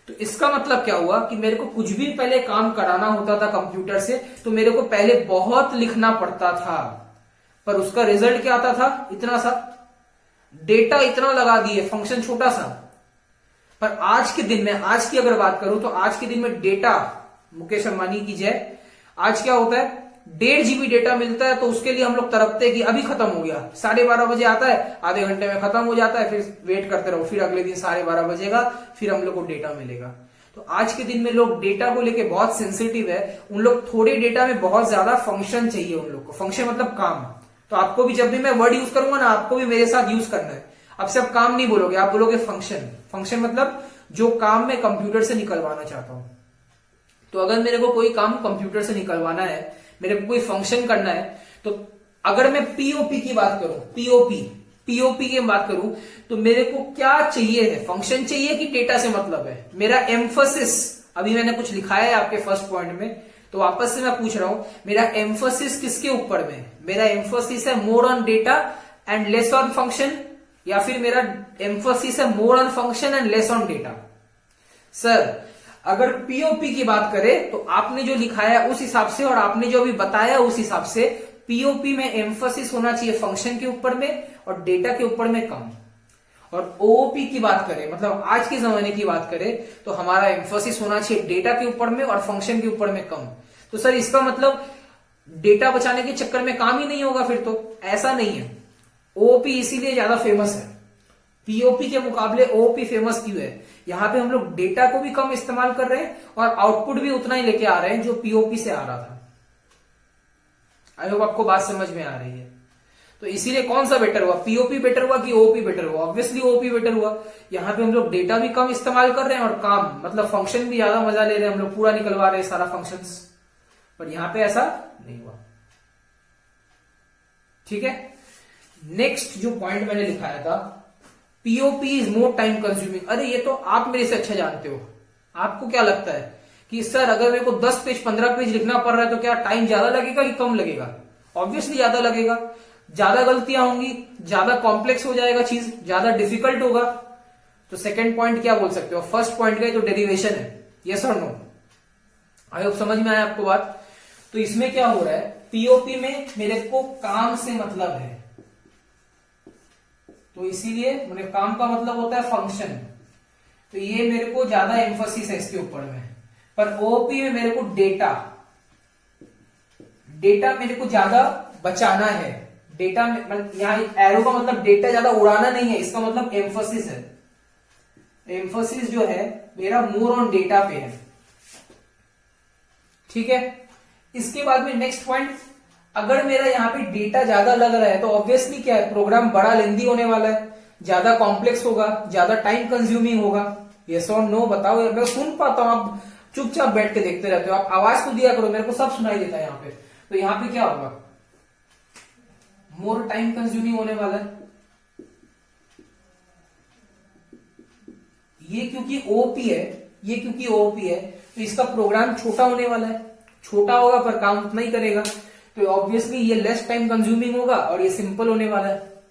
तो इसका मतलब क्या हुआ कि मेरे को कुछ भी पहले काम कराना होता था कंप्यूटर से, तो मेरे को पहले बहुत लिखना पड़ता था, पर उसका रिजल्ट क्या आता था? इतना सा डेटा इतना लगा दिए, फंक्शन छोटा सा, पर आज के दिन में, आज की अगर बात करूं तो आज के दिन में डेटा, मुकेश अंबानी की जय, आज क्या होता है 1.5 GB डेटा मिलता है तो उसके लिए हम लोग तरपते हैं कि अभी खत्म हो गया, 12:30 बजे आता है, आधे घंटे में खत्म हो जाता है, फिर वेट करते रहो, फिर अगले दिन 12:30 बजेगा, फिर हम लोग को डेटा मिलेगा। तो आज के दिन में लोग डेटा को लेके बहुत सेंसिटिव है, उन लोग थोड़े डेटा में बहुत ज्यादा फंक्शन चाहिए उन लोग को, फंक्शन मतलब काम। तो आपको भी जब भी मैं वर्ड यूज करूंगा ना, आपको भी मेरे साथ यूज करना है। अब से आप काम नहीं बोलोगे, आप बोलोगे फंक्शन। फंक्शन मतलब जो काम मैं कंप्यूटर से निकलवाना चाहता हूं। तो अगर मेरे को कोई काम कंप्यूटर से निकलवाना है, मेरे को कोई फंक्शन करना है, तो अगर मैं पीओपी की बात करूं, पीओपी की बात करूं, तो मेरे को क्या चाहिए है, फंक्शन चाहिए कि डेटा से मतलब है। मेरा एम्फोसिस, अभी मैंने कुछ लिखाया है आपके फर्स्ट पॉइंट में, तो वापस से मैं पूछ रहा हूं, मेरा एम्फोसिस किसके ऊपर में? मेरा एम्फोसिस है more on data and less on function, या फिर मेरा एम्फोसिस है more on function and less on data? Sir अगर पीओपी की बात करें तो आपने जो लिखा है उस हिसाब से और आपने जो अभी बताया उस हिसाब से पीओपी में एम्फोसिस होना चाहिए फंक्शन के ऊपर में और डेटा के ऊपर में कम। और ओओपी की बात करें, मतलब आज के जमाने की बात करें, तो हमारा एम्फोसिस होना चाहिए डेटा के ऊपर में और फंक्शन के ऊपर में कम। तो सर इसका मतलब डेटा बचाने के चक्कर में काम ही नहीं होगा फिर? तो ऐसा नहीं है। ओओपी इसीलिए ज्यादा फेमस है, पीओपी के मुकाबले ओओपी फेमस क्यों है? यहां पे हम लोग डेटा को भी कम इस्तेमाल कर रहे हैं और आउटपुट भी उतना ही लेके आ रहे हैं जो पीओपी से आ रहा था। आई होप आपको बात समझ में आ रही है। तो इसीलिए कौन सा बेटर हुआ, पीओपी बेटर हुआ कि ओओपी बेटर हुआ? ऑब्वियसली ओओपी बेटर हुआ। यहां पे हम लोग डेटा भी कम इस्तेमाल कर रहे हैं और काम मतलब फंक्शन भी ज्यादा मजा ले रहे हैं, हम लोग पूरा निकलवा रहे हैं सारा फंक्शंस। पर यहां पे ऐसा नहीं हुआ। ठीक है, नेक्स्ट जो पॉइंट मैंने लिखाया था, POP is more time consuming. अरे ये तो आप मेरे से अच्छा जानते हो। आपको क्या लगता है कि सर अगर मेरे को 10 पेज 15 पेज लिखना पड़ रहा है तो क्या टाइम ज्यादा लगेगा कि कम लगेगा? ऑब्वियसली ज्यादा लगेगा। ज्यादा गलतियां होंगी, ज्यादा कॉम्प्लेक्स हो जाएगा, चीज ज्यादा डिफिकल्ट होगा। तो सेकंड पॉइंट क्या बोल सकते हो? फर्स्ट पॉइंट का तो डेरिवेशन है, यस और नो? आई होप समझ में आया आपको बात। तो इसमें क्या हो रहा है, पीओपी में मेरे को काम से मतलब है, तो इसीलिए मेरे काम का मतलब होता है फंक्शन, तो ये मेरे को ज्यादा एम्फोसिस है इसके ऊपर में। पर ओओपी में मेरे को डेटा मेरे को ज्यादा बचाना है। डेटा में यहां एरो का मतलब डेटा ज्यादा उड़ाना नहीं है, इसका मतलब एम्फोसिस है। एम्फोसिस जो है मेरा मोर ऑन डेटा पे है। ठीक है, इसके बाद में नेक्स्ट पॉइंट, अगर मेरा यहाँ पे डेटा ज्यादा लग रहा है तो ऑब्वियसली क्या है, प्रोग्राम बड़ा लेंदी होने वाला है, ज्यादा कॉम्प्लेक्स होगा, ज्यादा टाइम कंज्यूमिंग होगा। यस और नो बताओ, मैं सुन पाता हूं, आप चुपचाप बैठ के देखते रहते हो। आप आवाज तो दिया करो, मेरे को सब सुनाई देता है यहाँ पे। तो यहाँ पे क्या होगा, मोर टाइम कंज्यूमिंग होने वाला है। ये क्योंकि ओओपी है, ये क्योंकि ओओपी है, तो इसका प्रोग्राम छोटा होने वाला है। छोटा होगा पर काम उतना ही करेगा, तो ऑब्वियसली ये लेस टाइम कंज्यूमिंग होगा और ये सिंपल होने वाला है।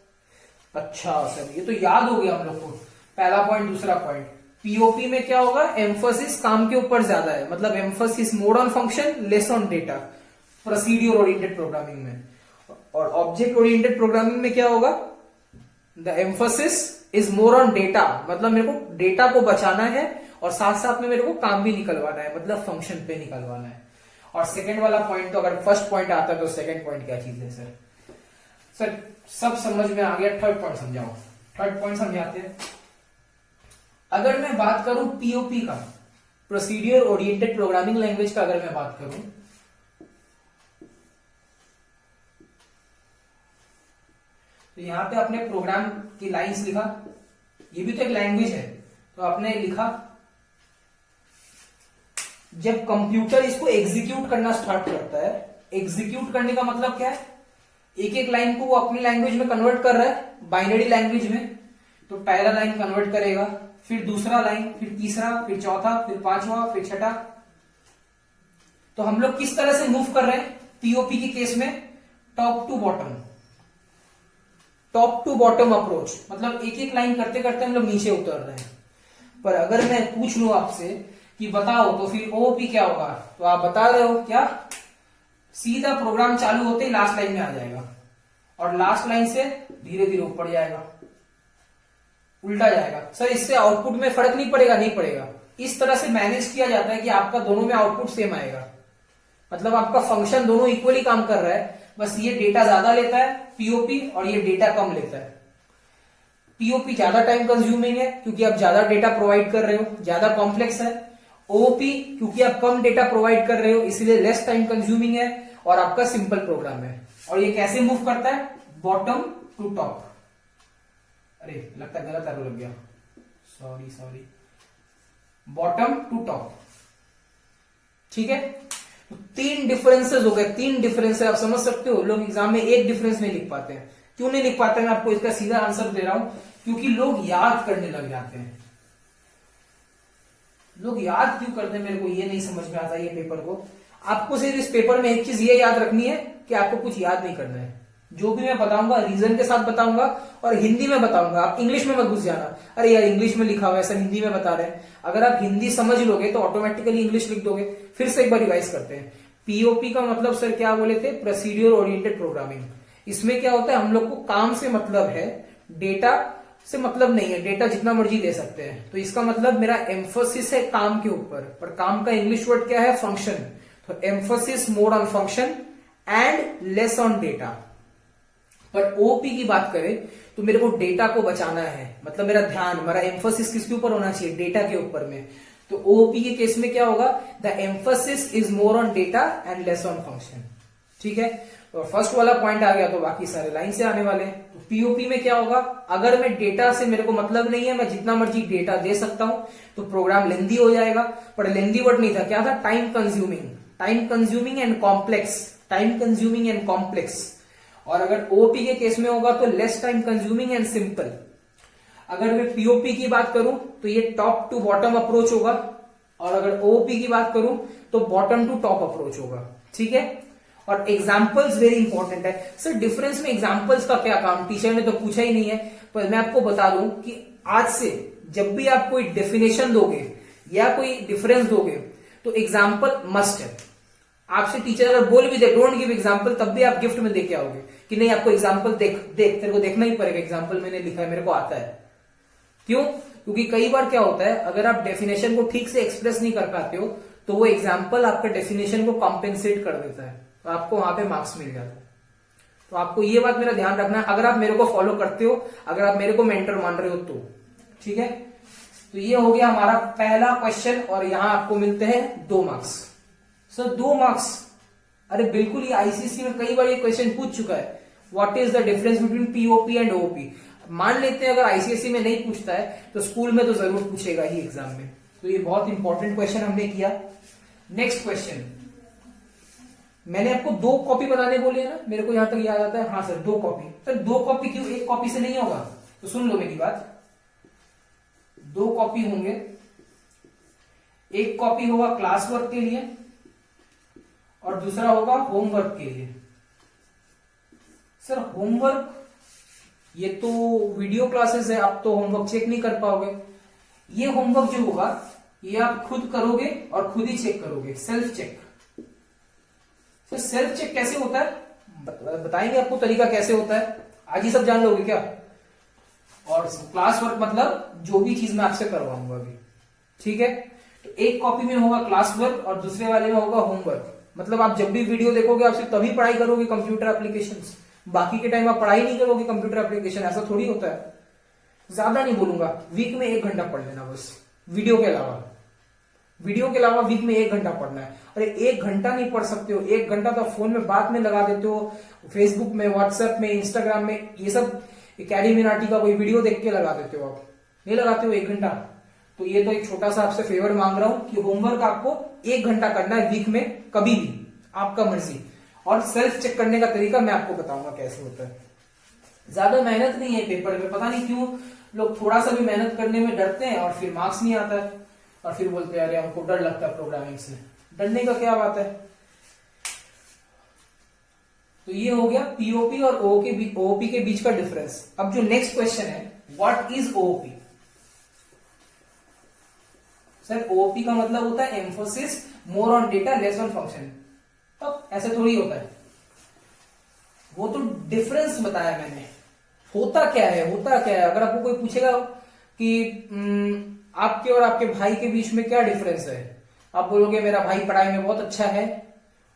अच्छा सर, ये तो याद हो गया हम लोग को, पहला पॉइंट। दूसरा पॉइंट, पीओपी में क्या होगा, एम्फोसिस काम के ऊपर ज्यादा है, मतलब emphasis more on function less on data, procedure oriented programming में। और ऑब्जेक्ट ओरिएंटेड प्रोग्रामिंग में क्या होगा, the emphasis is more on data, मतलब मेरे को डेटा को बचाना है और साथ साथ में मेरे को काम भी निकलवाना है, मतलब फंक्शन पे निकलवाना है। और सेकंड वाला पॉइंट, तो अगर फर्स्ट पॉइंट आता है तो सेकंड पॉइंट क्या चीज है सर? सर सब समझ में आ गया, थर्ड पॉइंट समझाओ। थर्ड पॉइंट समझाते हैं। अगर मैं बात करूं पीओपी का, प्रोसीड्यूर ओरिएंटेड प्रोग्रामिंग लैंग्वेज का अगर मैं बात करूं, तो यहां पे आपने प्रोग्राम की लाइंस लिखा, ये भी तो एक लैंग्वेज है, तो आपने लिखा। जब कंप्यूटर इसको एग्जीक्यूट करना स्टार्ट करता है, एग्जीक्यूट करने का मतलब क्या है, एक एक लाइन को वो अपनी लैंग्वेज में कन्वर्ट कर रहा है, बाइनरी लैंग्वेज में। तो पहला लाइन कन्वर्ट करेगा, फिर दूसरा लाइन, फिर तीसरा, फिर चौथा, फिर पांचवा, फिर छठा। तो हम लोग किस तरह से मूव कर रहे हैं पीओपी के केस में, top to bottom, top to bottom approach, मतलब एक एक लाइन करते करते हम लोग नीचे उतर रहे हैं। पर अगर मैं पूछ लूं आपसे कि बताओ तो फिर ओओपी क्या होगा, तो आप बता रहे हो क्या, सीधा प्रोग्राम चालू होते ही लास्ट लाइन में आ जाएगा और लास्ट लाइन से धीरे धीरे ऊपर जाएगा। उल्टा जाएगा। सर इससे आउटपुट में फर्क नहीं पड़ेगा, नहीं पड़ेगा। इस तरह से मैनेज किया जाता है कि आपका दोनों में आउटपुट सेम आएगा, मतलब आपका फंक्शन दोनों इक्वली काम कर रहा है, बस ये डेटा ज्यादा लेता है पीओपी और ये डेटा कम लेता है। पीओपी ज्यादा टाइम कंज्यूमिंग है क्योंकि आप ज्यादा डेटा प्रोवाइड कर रहे हो, ज्यादा कॉम्प्लेक्स है। ओओपी क्योंकि आप कम डेटा प्रोवाइड कर रहे हो इसलिए लेस टाइम कंज्यूमिंग है और आपका सिंपल प्रोग्राम है। और ये कैसे मूव करता है, बॉटम टू टॉप। अरे लगता है गलत एरो लग गया, सॉरी, बॉटम टू टॉप। ठीक है, तो 3 डिफरेंसेस हो गए, 3 डिफरेंस आप समझ सकते हो। लोग एग्जाम में एक डिफरेंस नहीं लिख पाते हैं। क्यों नहीं लिख पाते, मैं आपको इसका सीधा आंसर दे रहा हूं, क्योंकि लोग याद करने लग जाते हैं। लोग याद क्यों करते हैं मेरे को ये नहीं समझ में आता। ये पेपर को आपको सिर्फ इस पेपर में एक चीज ये याद रखनी है कि आपको कुछ याद नहीं करना है। जो भी मैं बताऊंगा रीजन के साथ बताऊंगा और हिंदी में बताऊंगा। आप इंग्लिश में मत घुस जाना, अरे यार इंग्लिश में लिखा हुआ है, सर हिंदी में बता रहे हैं। अगर आप हिंदी समझ लोगे तो ऑटोमेटिकली इंग्लिश लिख दोगे। फिर से एक बार रिवाइज करते हैं। पीओपी का मतलब सर क्या बोले थे, प्रोसीड्यूर ओरिएंटेड प्रोग्रामिंग। इसमें क्या होता है, हम लोग को काम से मतलब है, डेटा से मतलब नहीं है। डेटा जितना मर्जी दे सकते हैं, तो इसका मतलब मेरा एम्फोसिस है काम के ऊपर, पर काम का इंग्लिश वर्ड क्या है, फंक्शन। तो emphasis more on function and less on data. पर ओपी की बात करें तो मेरे को डेटा को बचाना है, मतलब मेरा ध्यान, मेरा एम्फोसिस किसके ऊपर होना चाहिए, डेटा के ऊपर में। तो ओपी के केस में क्या होगा, the emphasis is more on data and less on function. ठीक है, तो फर्स्ट वाला पॉइंट आ गया, तो बाकी सारे लाइन से आने वाले। तो पीओपी में क्या होगा, अगर मैं डेटा से मेरे को मतलब नहीं है, मैं जितना मर्जी डेटा दे सकता हूं, तो प्रोग्राम लेंदी हो जाएगा। पर लेंदी वर्ड नहीं था, क्या था, टाइम कंज्यूमिंग एंड कॉम्प्लेक्स। और अगर ओपी के केस में होगा तो less time consuming and simple. अगर मैं पीओपी की बात करूं तो ये टॉप टू बॉटम अप्रोच होगा, और अगर ओपी की बात करूं तो बॉटम टू टॉप अप्रोच होगा। ठीक है, और एग्जाम्पल्स वेरी इंपॉर्टेंट है। सर डिफरेंस में एग्जाम्पल्स का क्या काम, टीचर ने तो पूछा ही नहीं है, पर मैं आपको बता दूं कि आज से जब भी आप कोई डेफिनेशन दोगे या कोई डिफरेंस दोगे तो एग्जाम्पल मस्ट है। आपसे टीचर अगर बोल भी दे डोंट गिव एग्जाम्पल, तब भी आप गिफ्ट में देके आओगे कि नहीं आपको एग्जाम्पल देख तेरे को देखना ही पड़ेगा, एग्जाम्पल मैंने लिखा है, मेरे को आता है। क्यों, क्योंकि कई बार क्या होता है, अगर आप डेफिनेशन को ठीक से एक्सप्रेस नहीं कर पाते हो तो वो एग्जाम्पल आपका डेफिनेशन को कॉम्पेंसेट कर देता है, तो आपको वहां पे मार्क्स मिल जाता है। तो आपको ये बात मेरा ध्यान रखना है, अगर आप मेरे को फॉलो करते हो, अगर आप मेरे को मेंटर मान रहे हो तो। ठीक है, तो ये हो गया हमारा पहला क्वेश्चन, और यहां आपको मिलते हैं 2 मार्क्स। सर 2 मार्क्स, अरे बिल्कुल, ये आईसीएसई में कई बार ये क्वेश्चन पूछ चुका है, what is the difference between POP and OP. मान लेते हैं अगर आईसीएसई में नहीं पूछता है तो स्कूल में तो जरूर पूछेगा ही एग्जाम में। तो ये बहुत इंपॉर्टेंट क्वेश्चन हमने किया। नेक्स्ट क्वेश्चन, मैंने आपको 2 कॉपी बनाने बोले ना, मेरे को यहां तक याद आता है, हाँ सर 2 कॉपी। सर 2 कॉपी क्यों, 1 कॉपी से नहीं होगा, तो सुन लो मेरी बात। 2 कॉपी होंगे, 1 कॉपी होगा क्लास वर्क के लिए और दूसरा होगा होमवर्क के लिए। सर होमवर्क, ये तो वीडियो क्लासेस है, आप तो होमवर्क चेक नहीं कर पाओगे। ये होमवर्क जो होगा ये आप खुद करोगे और खुद ही चेक करोगे, सेल्फ चेक। तो सेल्फ चेक कैसे होता है बताएंगे आपको, तरीका कैसे होता है, आज ही सब जान लोगे क्या। और क्लास वर्क मतलब जो भी चीज मैं आपसे करवाऊंगा अभी। ठीक है, तो 1 कॉपी में होगा क्लास वर्क और दूसरे वाले में होगा होमवर्क। मतलब आप जब भी वीडियो देखोगे आप सिर्फ तभी पढ़ाई करोगे कंप्यूटर एप्लीकेशंस, बाकी के टाइम आप पढ़ाई नहीं करोगे कंप्यूटर एप्लीकेशन, ऐसा थोड़ी होता है। ज्यादा नहीं बोलूंगा, वीक में 1 घंटा पढ़ लेना बस, वीडियो के अलावा वीक में 1 घंटा पढ़ना है। अरे 1 घंटा नहीं पढ़ सकते हो, 1 घंटा तो फोन में बात में लगा देते हो, फेसबुक में, व्हाट्सएप में, इंस्टाग्राम में, ये सब एकेडमी नाटी का कोई वीडियो देख के लगा देते हो, आप नहीं लगाते हो 1 घंटा। तो ये तो एक छोटा सा आपसे फेवर मांग रहा हूं कि होमवर्क आपको 1 घंटा करना है वीक में, कभी भी, आपका मर्जी। और सेल्फ चेक करने का तरीका मैं आपको बताऊंगा कैसे होता है। ज्यादा मेहनत नहीं है पेपर में, पता नहीं क्यों लोग थोड़ा सा भी मेहनत करने में डरते हैं और फिर मार्क्स नहीं आता है, और फिर बोलते हैं अरे हमको डर लगता है प्रोग्रामिंग से। डरने का क्या बात है। तो ये हो गया पीओपी और ओओपी के बीच का डिफरेंस। अब जो नेक्स्ट क्वेश्चन है, what is OOP. Sir OOP का मतलब होता है emphasis more on data less on function. तब ऐसे थोड़ी होता है, वो तो डिफरेंस बताया मैंने। होता क्या है, अगर आपको कोई पूछेगा कि आपके और आपके भाई के बीच में क्या डिफरेंस है। आप बोलोगे मेरा भाई पढ़ाई में बहुत अच्छा है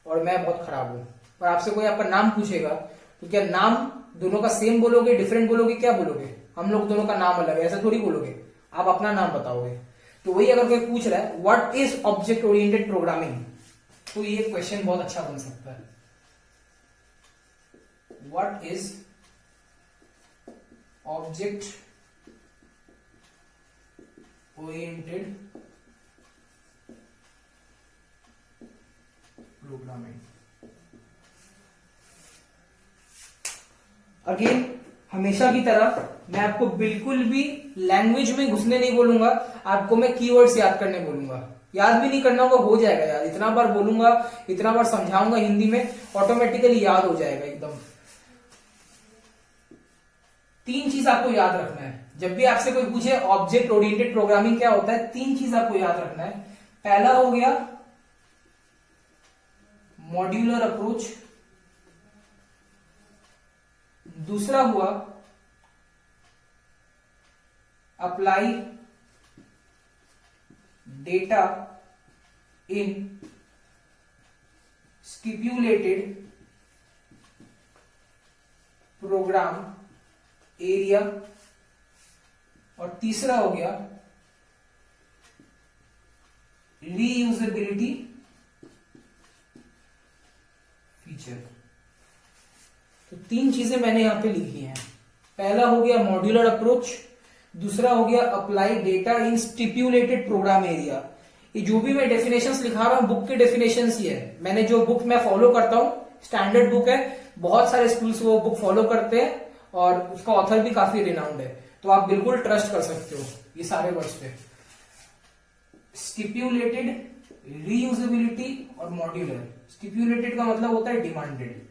और मैं बहुत खराब हूं। और आपसे कोई आपका नाम पूछेगा तो क्या नाम दोनों का सेम बोलोगे, डिफरेंट बोलोगे, क्या बोलोगे? हम लोग दोनों का नाम अलग है, ऐसा थोड़ी बोलोगे, आप अपना नाम बताओगे। तो वही अगर कोई पूछ रहा है what is object oriented programming, तो ये क्वेश्चन बहुत अच्छा बन सकता है। What is object oriented programming. Again हमेशा की तरह मैं आपको बिल्कुल भी लैंग्वेज में घुसने नहीं बोलूंगा, आपको मैं कीवर्ड्स याद करने बोलूंगा। याद भी नहीं करना होगा, हो जाएगा यार, इतना बार बोलूंगा, इतना बार समझाऊंगा हिंदी में, ऑटोमेटिकली याद हो जाएगा एकदम। 3 चीज आपको याद रखना है जब भी आपसे कोई पूछे ऑब्जेक्ट ओरिएंटेड प्रोग्रामिंग क्या होता है। 3 चीज आपको याद रखना है। पहला हो गया मॉड्यूलर अप्रोच, दूसरा हुआ अप्लाई डेटा इन स्टिप्यूलेटेड प्रोग्राम एरिया, और तीसरा हो गया रीयूजेबिलिटी फीचर। तो 3 चीजें मैंने यहां पे लिखी हैं। पहला हो गया मॉड्यूलर अप्रोच, दूसरा हो गया अप्लाई डेटा इन स्टिप्यूलेटेड प्रोग्राम एरिया। ये जो भी मैं डेफिनेशंस लिखा रहा हूं बुक के डेफिनेशंस ही है। मैंने जो बुक मैं फॉलो करता हूं स्टैंडर्ड बुक है, बहुत सारे स्कूल्स वो बुक फॉलो करते हैं और उसका ऑथर भी काफी रिनाउंड है, तो आप बिल्कुल ट्रस्ट कर सकते हो ये सारे वर्ड्स पे। स्टिप्यूलेटेड, रीयूजेबिलिटी और मॉड्यूलर। स्टिप्यूलेटेड का मतलब होता है डिमांडेड।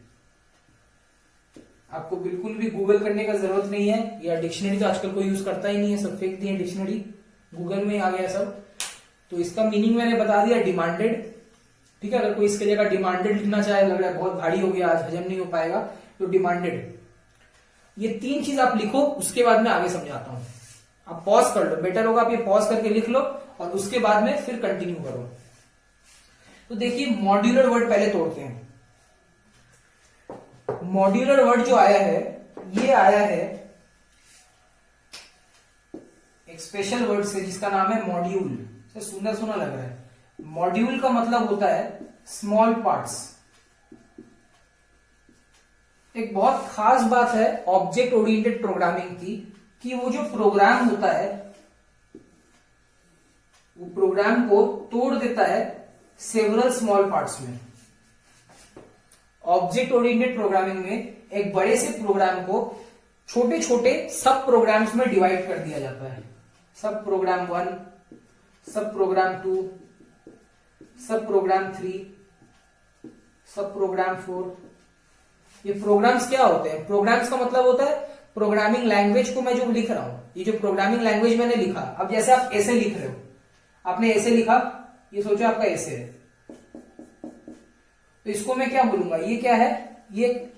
आपको बिल्कुल भी गूगल करने का जरूरत नहीं है, या डिक्शनरी तो आजकल कोई यूज करता ही नहीं है, सब फेंक दिए डिक्शनरी, गूगल में आ गया सब। तो इसका मीनिंग मैंने बता दिया, डिमांडेड। ठीक है, अगर कोई इसके जगह डिमांडेड लिखना चाहे, लग रहा है बहुत भारी हो गया आज, हजम नहीं हो पाएगा, तो डिमांडेड। ये 3 चीज आप लिखो, उसके बाद में आगे समझाता हूं। आप पॉज कर लो, बेटर होगा आप ये पॉज करके लिख लो और उसके बाद में फिर कंटिन्यू करो। तो देखिए मॉड्यूलर वर्ड पहले तोड़ते हैं। मॉड्यूलर वर्ड जो आया है, ये आया है एक स्पेशल वर्ड से जिसका नाम है मॉड्यूल। सुंदर सुना लग रहा है। मॉड्यूल का मतलब होता है स्मॉल पार्ट्स। एक बहुत खास बात है ऑब्जेक्ट ओरिएंटेड प्रोग्रामिंग की, कि वो जो प्रोग्राम होता है वो प्रोग्राम को तोड़ देता है सेवरल स्मॉल पार्ट्स में। ऑब्जेक्ट ओरिएंटेड प्रोग्रामिंग में एक बड़े से प्रोग्राम को छोटे छोटे सब प्रोग्राम्स में डिवाइड कर दिया जाता है। सब प्रोग्राम 1, सब प्रोग्राम 2, सब प्रोग्राम 3, सब प्रोग्राम 4। ये प्रोग्राम्स क्या होते हैं? प्रोग्राम्स का मतलब होता है प्रोग्रामिंग लैंग्वेज को मैं जो लिख रहा हूं, ये जो प्रोग्रामिंग लैंग्वेज मैंने लिखा। अब जैसे आप ऐसे लिख रहे हो, आपने ऐसे लिखा, ये सोचो आपका ऐसे है, तो इसको मैं क्या बोलूंगा? ये क्या है? ये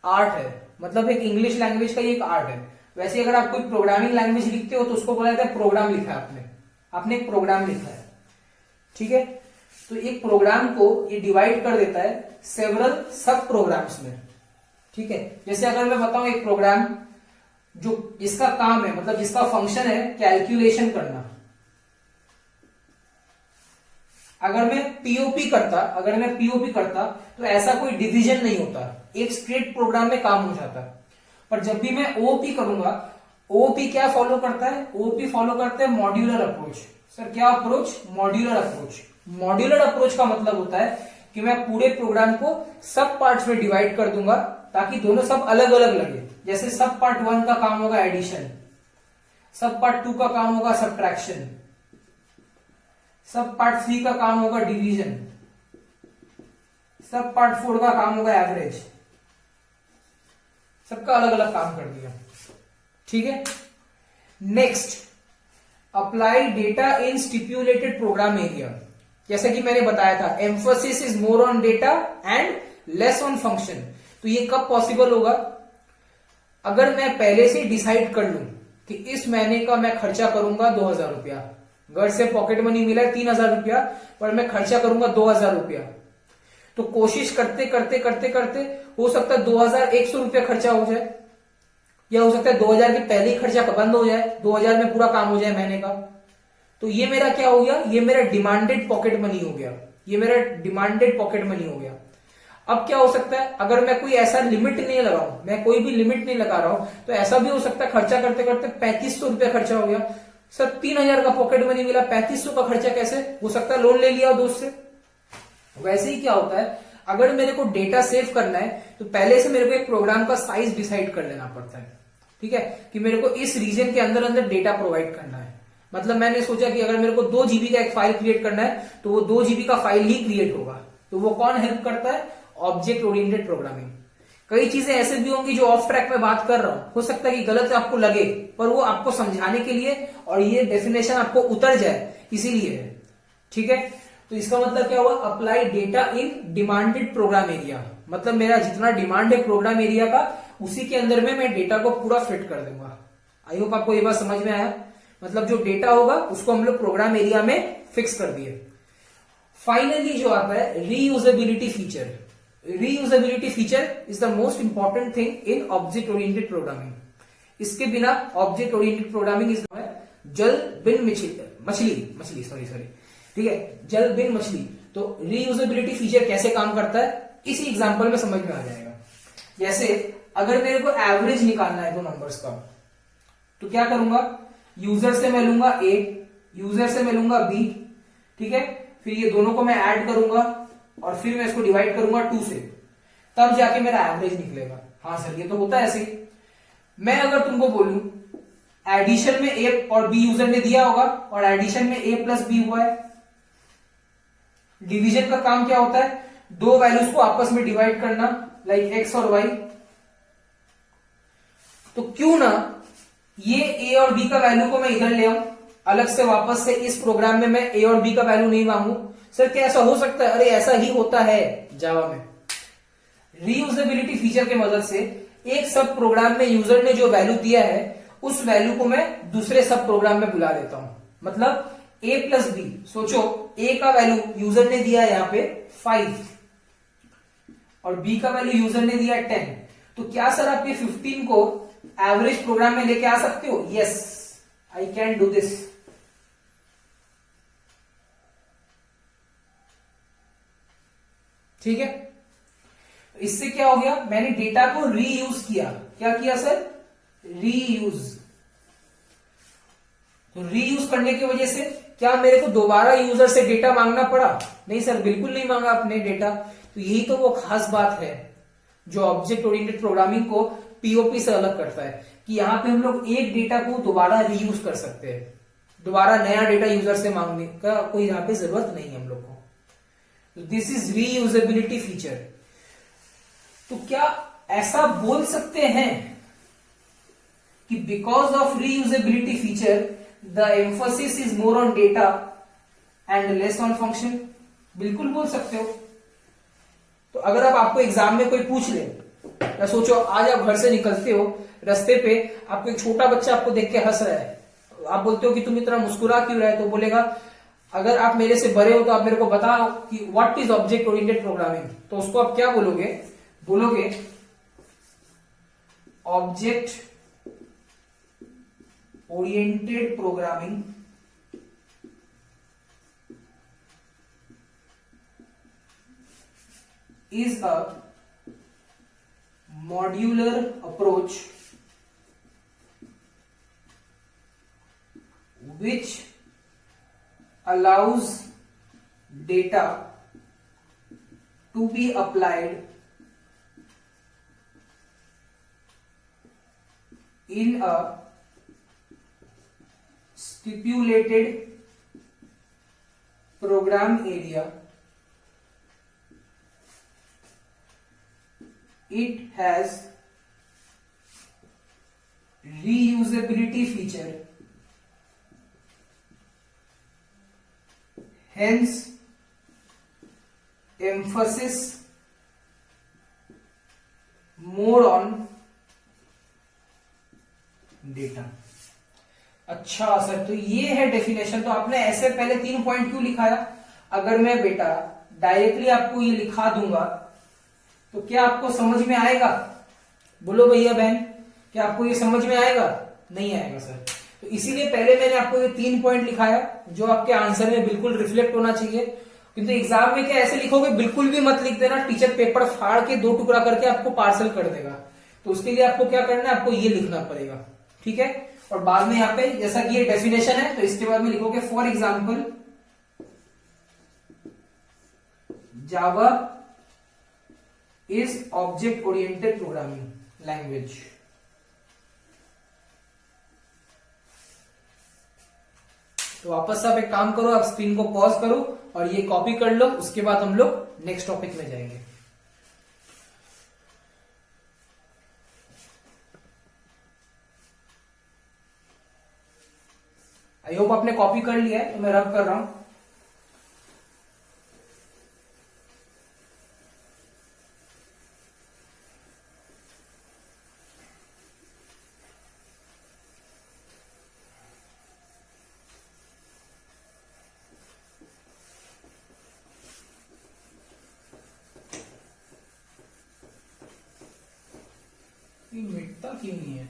आर्ट है, मतलब एक इंग्लिश लैंग्वेज का ये एक आर्ट है। वैसे अगर आप कोई प्रोग्रामिंग लैंग्वेज लिखते हो तो उसको बोला जाता है प्रोग्राम लिखा है आपने एक प्रोग्राम लिखा है। ठीक है, तो एक प्रोग्राम को ये डिवाइड कर देता है सेवरल सब प्रोग्राम्स में। ठीक है, जैसे अगर मैं बताऊं एक प्रोग्राम जो इसका काम है, मतलब जिसका फंक्शन है कैलकुलेशन करना, अगर मैं पीओपी करता तो ऐसा कोई डिवीजन नहीं होता, एक स्ट्रेट प्रोग्राम में काम हो जाता। पर जब भी मैं ओओपी करूंगा, ओओपी क्या फॉलो करता है? ओओपी फॉलो करता है मॉड्यूलर अप्रोच। सर क्या approach? Modular approach. Modular approach का मतलब होता है कि मैं पूरे प्रोग्राम को सब पार्ट्स में डिवाइड कर दूंगा ताकि दोनों सब अलग अलग लगे। जैसे सब पार्ट 1 का काम होगा एडिशन, सब पार्ट 2 का काम होगा सब्ट्रैक्शन, सब पार्ट 3 का काम होगा डिवीजन, सब पार्ट 4 का काम होगा एवरेज। सबका अलग अलग काम कर दिया। ठीक है, नेक्स्ट अप्लाई डेटा इन स्टिप्यूलेटेड प्रोग्राम एरिया। जैसे कि मैंने बताया था, emphasis is more on data and less on function. तो ये कब पॉसिबल होगा? अगर मैं पहले से डिसाइड कर लूं कि इस महीने का मैं खर्चा करूंगा 2000 रुपया, घर से पॉकेट मनी मिला है 3000 रुपया, पर मैं खर्चा करूंगा 2000 रुपया। तो कोशिश करते करते करते करते हो सकता है 2100 रुपया खर्चा हो जाए, या हो सकता है 2000 के पहले ही खर्चा बंद हो जाए, 2000 में पूरा काम हो जाए महीने का। तो ये मेरा क्या हो गया, ये मेरा डिमांडेड पॉकेट मनी हो गया, ये मेरा डिमांडेड पॉकेट मनी हो गया। अब क्या हो सकता है, अगर मैं कोई ऐसा लिमिट नहीं लगाऊं, मैं कोई भी लिमिट नहीं लगा रहा हूं, तो ऐसा भी हो सकता है खर्चा करते करते 3500 रुपया खर्चा हो गया। सर 3000 का पॉकेट मनी मिला, 3500 का खर्चा कैसे हो सकता है, लोन ले लिया दोस्त से। वैसे ही क्या होता है, अगर मेरे को डेटा सेव करना है तो पहले से मेरे को एक प्रोग्राम का साइज डिसाइड कर लेना पड़ता है, ठीक है, कि मेरे को इस रीजन के अंदर अंदर डेटा प्रोवाइड करना है। मतलब मैंने सोचा कि अगर मेरे को 2 जीबी का एक फाइल क्रिएट करना है तो वो 2 जीबी का फाइल ही क्रिएट होगा। तो वो कौन हेल्प करता है, ऑब्जेक्ट ओरिएंटेड प्रोग्रामिंग। कई चीजें ऐसे भी होंगी जो ऑफ ट्रैक में बात कर रहा हूं, हो सकता है कि गलत आपको लगे, पर वो आपको समझाने के लिए और ये डेफिनेशन आपको उतर जाए इसीलिए है, ठीक है। तो इसका मतलब क्या हुआ, अप्लाई डेटा इन डिमांडेड प्रोग्राम एरिया, मतलब मेरा जितना डिमांड है प्रोग्राम एरिया का उसी के अंदर में मैं डेटा को पूरा फिट कर दूंगा। आई होप आपको ये बात समझ में आया। मतलब जो डेटा होगा उसको हम लोग प्रोग्राम एरिया में फिक्स कर दिए। फाइनली जो आता है reusability feature. Reusability feature is the most important thing in object oriented programming. इसके बिना ऑब्जेक्ट ओरिएंटेड प्रोग्रामिंग इज जल बिन मछली सॉरी ठीक है, जल बिन मछली। तो रीयूजेबिलिटी फीचर कैसे काम करता है इसी एग्जांपल में समझ में आ जाएगा। जैसे अगर मेरे को एवरेज निकालना है 2 नंबर्स का, तो क्या करूंगा, यूजर से मैं लूंगा A, यूजर से मैं लूंगा B, ठीक है, फिर ये दोनों को मैं ऐड करूंगा और फिर मैं इसको डिवाइड करूंगा 2 से, तब जाके मेरा एवरेज निकलेगा। हाँ सर ये तो होता है ऐसे ही। मैं अगर तुमको बोलूं एडिशन में A और B यूजर ने दिया होगा और एडिशन में A प्लस B हुआ है। डिवीजन का काम क्या होता है, 2 वैल्यूज को आपस में डिवाइड करना, लाइक X और Y। तो क्यों ना ये A और B का वैल्यू को मैं इधर ले आऊं, अलग से वापस से इस प्रोग्राम में मैं A और B का वैल्यू नहीं मांगू। सर क्या ऐसा हो सकता है, अरे ऐसा ही होता है जावा में। रीयूजेबिलिटी फीचर के मदद से एक सब प्रोग्राम में यूजर ने जो वैल्यू दिया है उस वैल्यू को मैं दूसरे सब प्रोग्राम में बुला लेता हूं। मतलब A प्लस B, सोचो A का वैल्यू यूजर ने दिया है यहां पे 5 और B का वैल्यू यूजर ने दिया 10। तो क्या सर आप ये 15 को एवरेज प्रोग्राम में लेके आ सकते हो? Yes, I can do this. ठीक है, इससे क्या हो गया, मैंने डेटा को रीयूज किया। क्या किया सर? रीयूज। तो रीयूज करने की वजह से क्या मेरे को दोबारा यूजर से डेटा मांगना पड़ा? नहीं सर, बिल्कुल नहीं मांगा अपने डेटा। तो यही तो वो खास बात है जो ऑब्जेक्ट ओरिएंटेड प्रोग्रामिंग को पीओपी से अलग करता है, कि यहां पे हम लोग एक डेटा को दोबारा रीयूज कर सकते हैं। दोबारा नया डेटा यूजर से मांगने का कोई यहां पे जरूरत नहीं है हम लोग को। This is reusability feature. तो क्या ऐसा बोल सकते हैं कि because of reusability feature the emphasis is more on data and less on function? बिल्कुल बोल सकते हो। तो अगर अब आपको एग्जाम में कोई पूछ ले, या सोचो आज आप घर से निकलते हो, रास्ते पे आपको एक छोटा बच्चा आपको देख के हंस रहा है, आप बोलते हो कि तुम इतना मुस्कुरा क्यों रहे? तो बोलेगा अगर आप मेरे से बड़े हो तो आप मेरे को बताओ कि what is object oriented programming. तो उसको आप क्या बोलोगे? बोलोगे object oriented programming is a modular approach which allows data to be applied in a stipulated program area. It has reusability feature, hence emphasis more on data. अच्छा sir, तो ये है डेफिनेशन। तो आपने ऐसे पहले 3 पॉइंट क्यों लिखाया? अगर मैं बेटा डायरेक्टली आपको ये लिखा दूंगा तो क्या आपको समझ में आएगा? बोलो भैया बहन, क्या आपको ये समझ में आएगा? नहीं आएगा सर। तो इसीलिए पहले मैंने आपको ये 3 पॉइंट लिखाया जो आपके आंसर में बिल्कुल रिफ्लेक्ट होना चाहिए। किंतु एग्जाम में क्या ऐसे लिखोगे, बिल्कुल भी मत लिख देना, टीचर पेपर फाड़ के 2 टुकड़ा करके आपको पार्सल कर देगा। तो उसके लिए आपको क्या करना है, आपको ये लिखना पड़ेगा, ठीक है। और बाद में यहाँ पे जैसा कि ये डेफिनेशन है तो इसके बाद में लिखोगे for example Java is object oriented programming language. तो वापस आप एक काम करो, आप स्क्रीन को पॉज करो और ये कॉपी कर लो, उसके बाद हम लोग नेक्स्ट टॉपिक में जाएंगे। आई होप आपने कॉपी कर लिया है, तो मैं रब कर रहा हूं। ये मिटता क्यों नहीं है?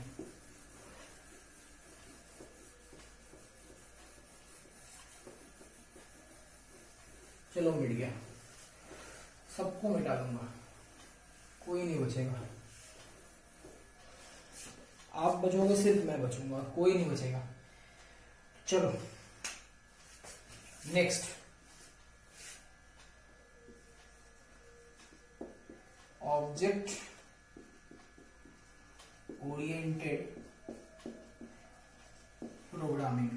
चलो मिट गया, सबको मिटा दूंगा, कोई नहीं बचेगा। आप बचोगे, सिर्फ मैं बचूंगा, कोई नहीं बचेगा। चलो नेक्स्ट, ऑब्जेक्ट ओरिएंटेड प्रोग्रामिंग।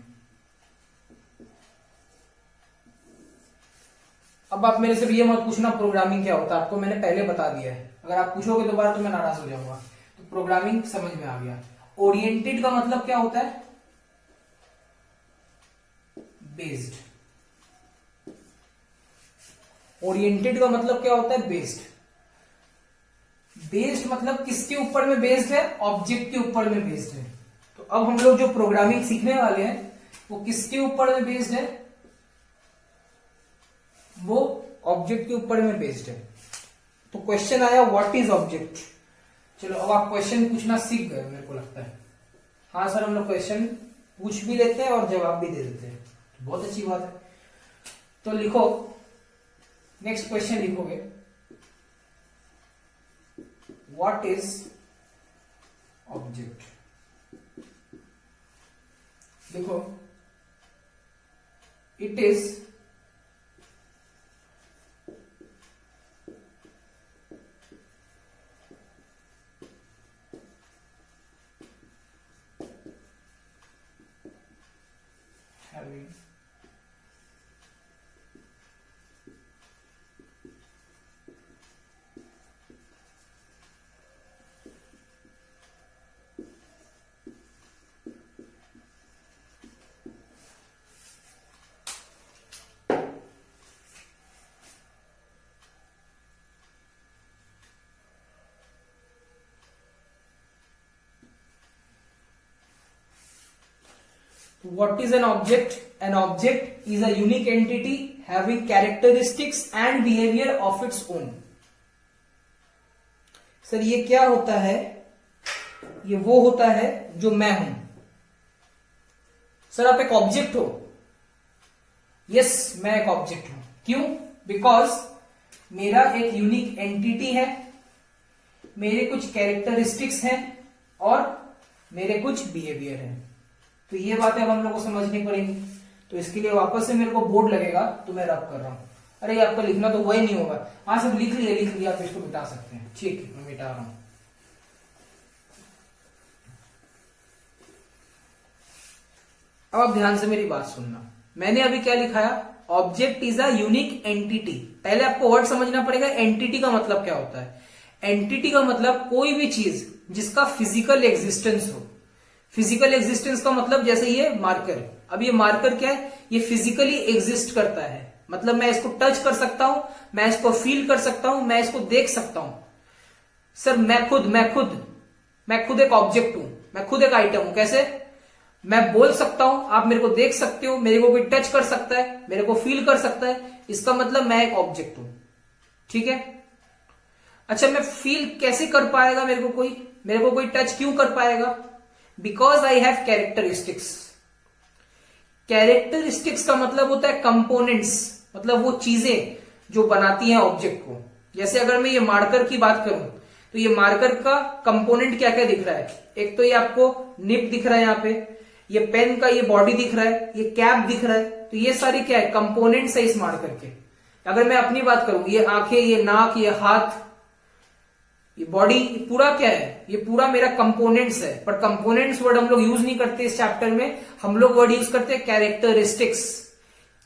अब आप मेरे से ये मत पूछना प्रोग्रामिंग क्या होता है, आपको मैंने पहले बता दिया है। अगर आप पूछोगे दोबारा तो मैं नाराज हो जाऊंगा। तो प्रोग्रामिंग समझ में आ गया। ओरिएंटेड का मतलब क्या होता है? बेस्ड। ओरिएंटेड का मतलब क्या होता है? बेस्ड। बेस्ड मतलब किसके ऊपर में बेस्ड है? ऑब्जेक्ट के ऊपर में बेस्ड है। तो अब हम लोग जो प्रोग्रामिंग सीखने वाले हैं वो किसके ऊपर में बेस्ड है? वो ऑब्जेक्ट के ऊपर में बेस्ड है। तो क्वेश्चन आया व्हाट इज ऑब्जेक्ट। चलो अब आप क्वेश्चन पूछना सीख गए मेरे को लगता है। हाँ सर, हम लोग क्वेश्चन पूछ भी लेते हैं और जवाब भी दे देते हैं, तो बहुत अच्छी बात है। तो लिखो, नेक्स्ट क्वेश्चन लिखोगे व्हाट इज ऑब्जेक्ट। लिखो it is having What is an object? An object is a unique entity having characteristics and behavior of its own. Sir ये क्या होता है? ये वो होता है जो मैं हूं। सर आप एक ऑब्जेक्ट हो? यस, मैं एक ऑब्जेक्ट हूं। क्यों? बिकॉज मेरा एक यूनिक एंटिटी है, मेरे कुछ कैरेक्टरिस्टिक्स हैं और मेरे कुछ बिहेवियर हैं। तो ये बातें अब हम लोग को समझनी पड़ेगी। तो इसके लिए वापस से मेरे को बोर्ड लगेगा, तो मैं रब कर रहा हूं। अरे आपका लिखना तो वही नहीं होगा। हाँ सब लिख लिया, आप इसको मिटा सकते हैं। ठीक है, मैं मिटा रहा हूं। अब आप ध्यान से मेरी बात सुनना। मैंने अभी क्या लिखाया? Object is a unique entity. पहले आपको वर्ड समझना पड़ेगा, एंटिटी का मतलब क्या होता है। एंटिटी का मतलब कोई भी चीज जिसका फिजिकल एग्जिस्टेंस हो। फिजिकल एग्जिस्टेंस का मतलब जैसे ये मार्कर। अब ये मार्कर क्या है? ये फिजिकली एग्जिस्ट करता है, मतलब मैं इसको टच कर सकता हूं, मैं इसको फील कर सकता हूं, मैं इसको देख सकता हूं। सर मैं खुद एक ऑब्जेक्ट हूं, मैं खुद एक आइटम हूं। कैसे? मैं बोल सकता हूं, आप मेरे को देख सकते हो, मेरे को कोई टच कर सकता है, मेरे को फील कर सकता है, इसका मतलब मैं एक ऑब्जेक्ट हूं। ठीक है। अच्छा, मैं फील कैसे कर पाएगा मेरे को कोई टच क्यों कर पाएगा? Because I have characteristics. Characteristics का मतलब होता है कंपोनेंट्स, मतलब वो चीजें जो बनाती हैं ऑब्जेक्ट को। जैसे अगर मैं ये मार्कर की बात करूं तो ये मार्कर का कंपोनेंट क्या क्या दिख रहा है? एक तो ये आपको निब दिख रहा है, यहाँ पे ये पेन का ये बॉडी दिख रहा है, ये कैप दिख रहा है, तो ये सारी क्या है? कंपोनेंट्स है इस मार्कर के। अगर मैं अपनी बात करूं, ये आंखें, ये नाक, ये हाथ, ये बॉडी, पूरा क्या है? ये पूरा मेरा कंपोनेंट्स है। पर कंपोनेंट्स वर्ड हम लोग यूज नहीं करते इस चैप्टर में, हम लोग वर्ड यूज करते हैं कैरेक्टरिस्टिक्स।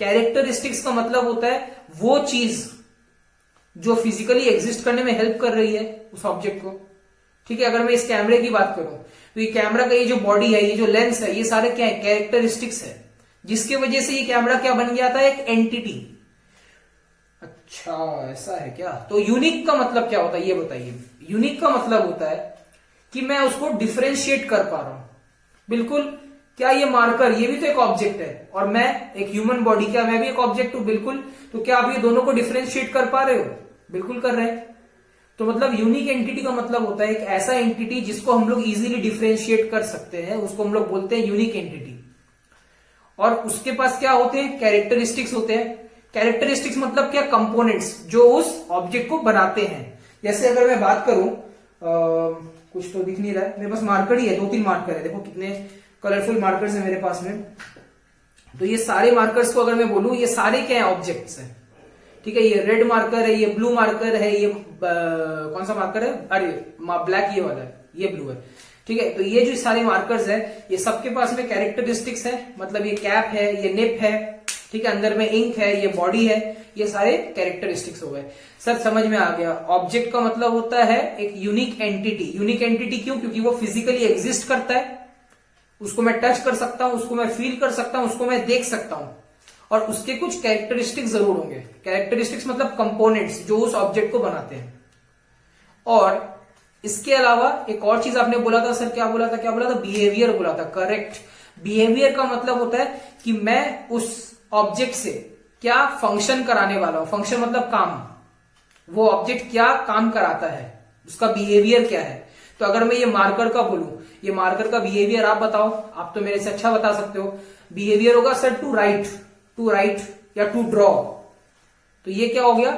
कैरेक्टरिस्टिक्स का मतलब होता है वो चीज जो फिजिकली एग्जिस्ट करने में हेल्प कर रही है उस ऑब्जेक्ट को। ठीक है। अगर मैं इस कैमरे की बात करूं तो ये कैमरा का ये जो बॉडी है, ये जो लेंस है, ये सारे क्या है? कैरेक्टरिस्टिक्स है, जिसके वजह से ये कैमरा क्या बन गया था? एक एंटिटी। अच्छा, ऐसा है क्या? तो यूनिक का मतलब क्या होता है ये बताइए। यूनिक का मतलब होता है कि मैं उसको डिफरेंशिएट कर पा रहा हूं। बिल्कुल। क्या ये मार्कर, ये भी तो एक ऑब्जेक्ट है, और मैं एक ह्यूमन बॉडी, क्या मैं भी एक ऑब्जेक्ट हूं? बिल्कुल। तो क्या आप ये दोनों को डिफरेंशिएट कर पा रहे हो? बिल्कुल कर रहे हैं। तो मतलब यूनिक एंटिटी का मतलब होता है एक ऐसा एंटिटी जिसको हम लोग इजीली डिफरेंशिएट कर सकते हैं, उसको हम लोग बोलते हैं यूनिक एंटिटी। और उसके पास क्या होते हैं? कैरेक्टरिस्टिक्स होते हैं। कैरेक्टरिस्टिक्स मतलब क्या? कंपोनेंट्स जो उस ऑब्जेक्ट को बनाते हैं। जैसे अगर मैं बात करूं, कुछ तो दिख नहीं रहा है, मेरे पास मार्कर ही है, 2-3 मार्कर है, देखो कितने कलरफुल मार्कर्स है मेरे पास में। तो ये सारे मार्कर्स को अगर मैं बोलूं, ये सारे क्या है? ऑब्जेक्ट्स हैं। ठीक है। ये रेड मार्कर है, ये ब्लू मार्कर है, ये कौन सा मार्कर है? अरे ब्लैक ये वाला है, ये ब्लू है। ठीक है। तो ये जो सारे मार्कर्स है, ये सबके पास में कैरेक्टरिस्टिक्स है, मतलब ये कैप है, ये निप है, ठीक है, अंदर में इंक है, ये बॉडी है, ये सारे कैरेक्टरिस्टिक्स हो गए। सर समझ में आ गया। ऑब्जेक्ट का मतलब होता है एक यूनिक एंटिटी। यूनिक एंटिटी क्यों? क्योंकि वो फिजिकली एग्जिस्ट करता है, उसको मैं टच कर सकता हूं, उसको मैं फील कर सकता हूं, उसको मैं देख सकता हूं, और उसके कुछ कैरेक्टरिस्टिक्स जरूर होंगे। कैरेक्टरिस्टिक्स मतलब कंपोनेंट्स जो उस ऑब्जेक्ट को बनाते हैं। और इसके अलावा एक और चीज आपने बोला था सर, क्या बोला था? बिहेवियर बोला था। करेक्ट। बिहेवियर का मतलब होता है कि मैं उस ऑब्जेक्ट से क्या फंक्शन कराने वाला हूं। फंक्शन मतलब काम। वो ऑब्जेक्ट क्या काम कराता है, उसका बिहेवियर क्या है। तो अगर मैं ये मार्कर का बोलूं, ये मार्कर का बिहेवियर आप बताओ, आप तो मेरे से अच्छा बता सकते हो। बिहेवियर होगा सर टू राइट या टू ड्रॉ। तो ये क्या हो गया?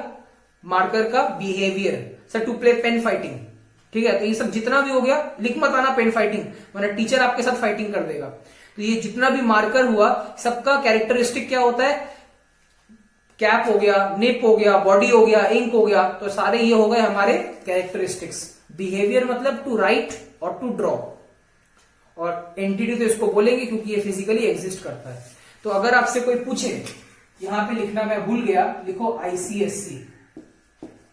मार्कर का behaviour. Sir to play pen fighting. ठीक है। तो ये सब जितना भी हो गया, लिख मत आना पेन फाइटिंग, वरना टीचर आपके साथ फाइटिंग कर देगा। तो ये जितना भी मार्कर हुआ, सबका कैरेक्टरिस्टिक क्या होता है? कैप हो गया, निप हो गया, बॉडी हो गया, इंक हो गया, तो सारे ये हो गए हमारे कैरेक्टरिस्टिक्स। बिहेवियर मतलब टू राइट और टू ड्रॉ, और एंटिटी तो इसको बोलेंगे क्योंकि ये फिजिकली एग्जिस्ट करता है। तो अगर आपसे कोई पूछे, यहां पे लिखना मैं भूल गया, लिखो आईसीएससी।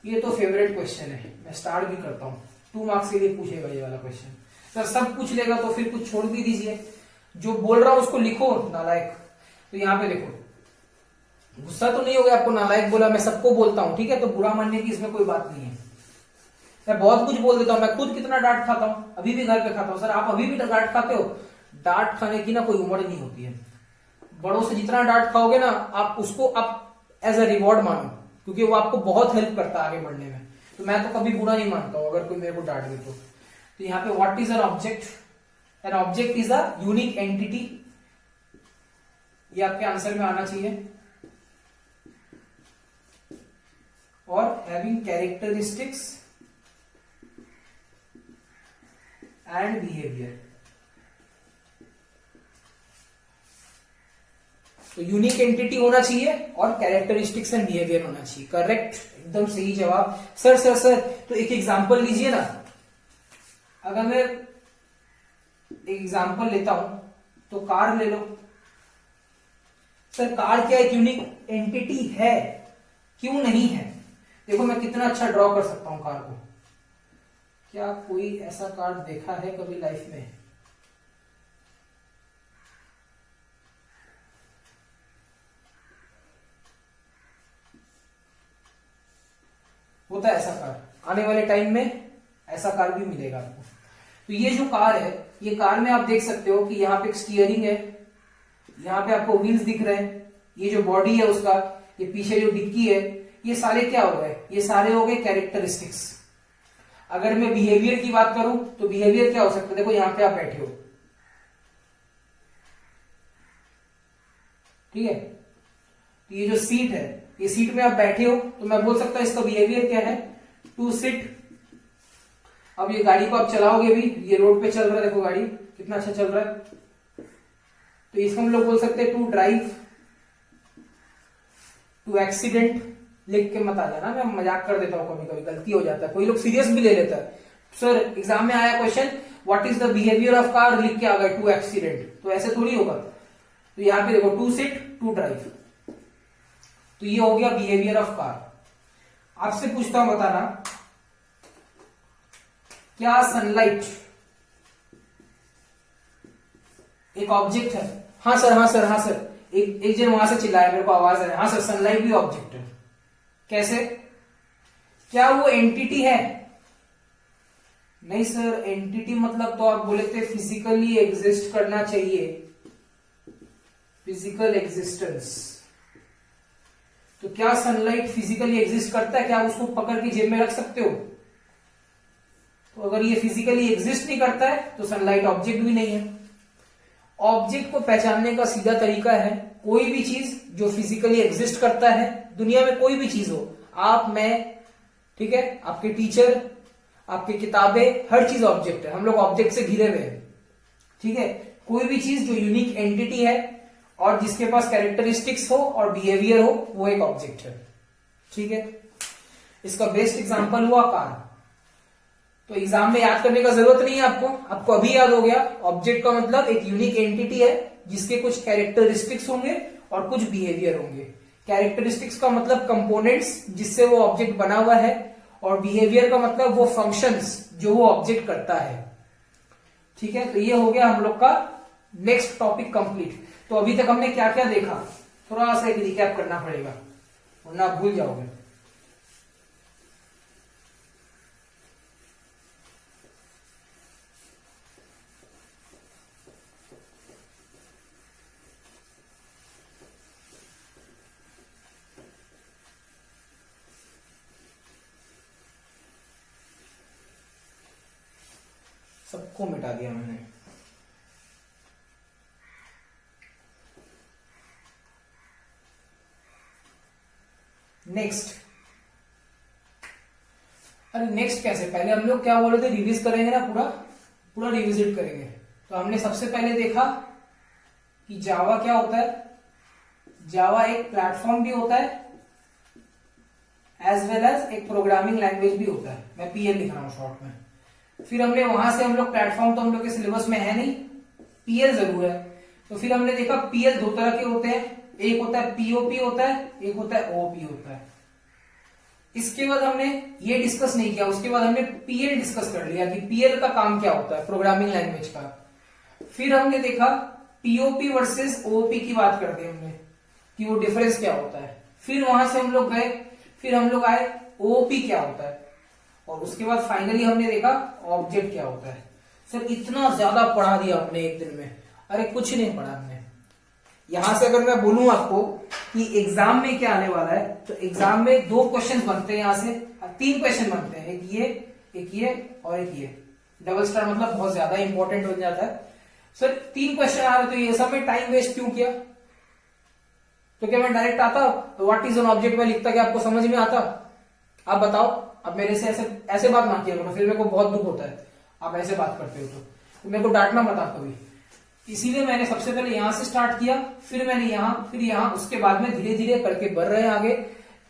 ये तो फेवरेट क्वेश्चन है, मैं स्टार्ट भी करता हूं। 2 मार्क्स के लिए पूछेगा ये वाला क्वेश्चन। सर सब पूछ लेगा तो फिर कुछ छोड़ भी दीजिए, जो बोल रहा हूं उसको लिखो नालायक। तो यहां पे देखो, गुस्सा तो नहीं हो गया आपको? नालायक बोला, मैं सबको बोलता हूं, ठीक है, तो बुरा मानने की इसमें कोई बात नहीं है। मैं बहुत कुछ बोल देता हूं, मैं खुद कितना डांट खाता हूं, अभी भी घर पे खाता हूं। सर आप अभी भी डांट खाते हो? डांट खाने की ना कोई उम्र नहीं होती है। बड़ों से जितना डांट खाओगे ना, आप उसको आप एज अ रिवॉर्ड मानो, क्योंकि वो आपको बहुत हेल्प करता है आगे बढ़ने में। तो मैं तो कभी बुरा नहीं मानता हूं अगर कोई मेरे को डांट दे तो। यहाँ पे what is an object? An object is a unique entity. ये आपके आंसर में आना चाहिए। और हैविंग कैरेक्टरिस्टिक्स एंड बिहेवियर। तो यूनिक एंटिटी होना चाहिए और कैरेक्टरिस्टिक्स एंड बिहेवियर होना चाहिए। करेक्ट, एकदम सही जवाब। सर तो एक एग्जांपल लीजिए ना। अगर मैं एक एग्जांपल लेता हूं तो कार ले लो। सर कार क्या एक यूनिक एंटिटी है? क्यों नहीं है? देखो मैं कितना अच्छा ड्रॉ कर सकता हूं कार को। क्या कोई ऐसा कार देखा है कभी लाइफ में? होता है ऐसा कार, आने वाले टाइम में ऐसा कार भी मिलेगा आपको। तो ये जो कार है ये कार में आप देख सकते हो कि यहाँ पे स्टीयरिंग है, यहाँ पे आपको व्हील्स दिख रहे हैं, ये जो बॉडी है उसका, ये पीछे जो डिक्की है, ये सारे क्या हो गए, ये सारे हो गए कैरेक्टरिस्टिक्स। अगर मैं बिहेवियर की बात करूं तो बिहेवियर क्या हो सकता है, देखो यहाँ पे आप बैठे हो, ठीक है, तो ये जो सीट है, ये सीट में आप बैठे हो, तो मैं बोल सकता हूं इसका बिहेवियर क्या है, टू सिट। अब ये गाड़ी को आप चलाओगे भी, ये रोड पे चल रहा है, देखो गाड़ी कितना अच्छा चल रहा है, तो इसको हम लोग बोल सकते हैं टू ड्राइव, टू एक्सीडेंट। लिख के मत आ जाना, मैं मजाक कर देता हूं, कभी कभी गलती हो जाता है, कोई लोग सीरियस भी ले लेता है। सर एग्जाम में आया question, what is the behaviour of car, लिख के आ गए टू एक्सीडेंट, तो ऐसे थोड़ी होगा। तो यहाँ पे देखो टू सिट, टू ड्राइव, तो ये हो गया बिहेवियर ऑफ कार। आपसे पूछता हूं, बताना क्या सनलाइट एक ऑब्जेक्ट है? हाँ सर, हाँ सर, हाँ सर, एक जन वहां से चिल्लाया, मेरे को आवाज आ रही है, हाँ सर सनलाइट भी ऑब्जेक्ट है। कैसे? क्या वो एंटिटी है? नहीं सर, एंटिटी मतलब तो आप बोले थे फिजिकली एग्जिस्ट करना चाहिए, फिजिकल एग्जिस्टेंस। तो क्या सनलाइट फिजिकली एग्जिस्ट करता है? क्या आप उसको पकड़ के जेब में रख सकते हो? तो अगर ये फिजिकली एग्जिस्ट नहीं करता है तो सनलाइट ऑब्जेक्ट भी नहीं है। ऑब्जेक्ट को पहचानने का सीधा तरीका है, कोई भी चीज जो फिजिकली एग्जिस्ट करता है, दुनिया में कोई भी चीज हो, आप, मैं, ठीक है, आपके टीचर, आपकी किताबें, हर चीज ऑब्जेक्ट है। हम लोग ऑब्जेक्ट से घिरे हुए हैं, ठीक है। कोई भी चीज जो यूनिक एंटिटी है और जिसके पास कैरेक्टरिस्टिक्स हो और बिहेवियर हो, वो एक ऑब्जेक्ट है, ठीक है। इसका बेस्ट एग्जांपल हुआ कार। तो एग्जाम में याद करने का जरूरत नहीं है आपको अभी याद हो गया। ऑब्जेक्ट का मतलब एक यूनिक एंटिटी है जिसके कुछ कैरेक्टरिस्टिक्स होंगे और कुछ बिहेवियर होंगे। कैरेक्टरिस्टिक्स का मतलब कंपोनेंट्स जिससे वो ऑब्जेक्ट बना हुआ है, और बिहेवियर का मतलब वो फंक्शंस जो वो ऑब्जेक्ट करता है, ठीक है। तो ये हो गया हम लोग का नेक्स्ट टॉपिक कंप्लीट। तो अभी तक हमने क्या क्या देखा, थोड़ा सा एक रिकैप करना पड़ेगा वरना आप भूल जाओगे। सबको मिटा दिया मैंने। नेक्स्ट, अरे नेक्स्ट कैसे, पहले हम लोग क्या बोल रहे थे, रिवीज करेंगे ना, पूरा रिविजिट करेंगे। तो हमने सबसे पहले देखा कि जावा क्या होता है। जावा एक प्लेटफॉर्म भी होता है एज वेल एज एक प्रोग्रामिंग लैंग्वेज भी होता है। मैं पीएल लिख रहा हूं शॉर्ट में। फिर हमने वहां से, हम लोग प्लेटफॉर्म तो हम लोग के सिलेबस में है नहीं, पीएल जरूर है। तो फिर हमने देखा पीएल दो तरह के होते हैं, एक होता है पीओपी होता है, एक होता है ओपी होता है। इसके बाद हमने ये डिस्कस नहीं किया, उसके बाद हमने पीएल डिस्कस कर लिया कि पीएल का काम क्या होता है प्रोग्रामिंग लैंग्वेज का। फिर हमने देखा पीओपी वर्सेस ओपी की बात करते हैं हमने कि वो डिफरेंस क्या होता है। फिर वहां से हम लोग गए, फिर हम लोग आए ओपी क्या होता है, और उसके बाद फाइनली हमने देखा ऑब्जेक्ट क्या होता है। सर इतना ज्यादा पढ़ा दिया हमने एक दिन में? अरे कुछ नहीं पढ़ा हमने। यहां से अगर मैं बोलूं आपको कि एग्जाम में क्या आने वाला है, तो एग्जाम में 2 क्वेश्चन बनते हैं, यहां से 3 क्वेश्चन बनते हैं, एक ये और एक ये। डबल स्टार मतलब बहुत ज्यादा इंपॉर्टेंट हो जाता है। सर 3 क्वेश्चन आ रहे, तो ये सब में टाइम वेस्ट क्यों किया? तो क्या मैं डायरेक्ट आता तो व्हाट इज एन ऑब्जेक्ट में लिखता, क्या आपको समझ में आता? आप बताओ। अब मेरे से ऐसे बात ना किया करो, फिर मेरे को बहुत दुख होता है आप ऐसे बात करते हो। तो मेरे को डांटना मत आप कभी। इसीलिए मैंने सबसे पहले यहां से स्टार्ट किया, फिर मैंने यहां, फिर यहां, उसके बाद में धीरे धीरे करके बढ़ रहे हैं आगे।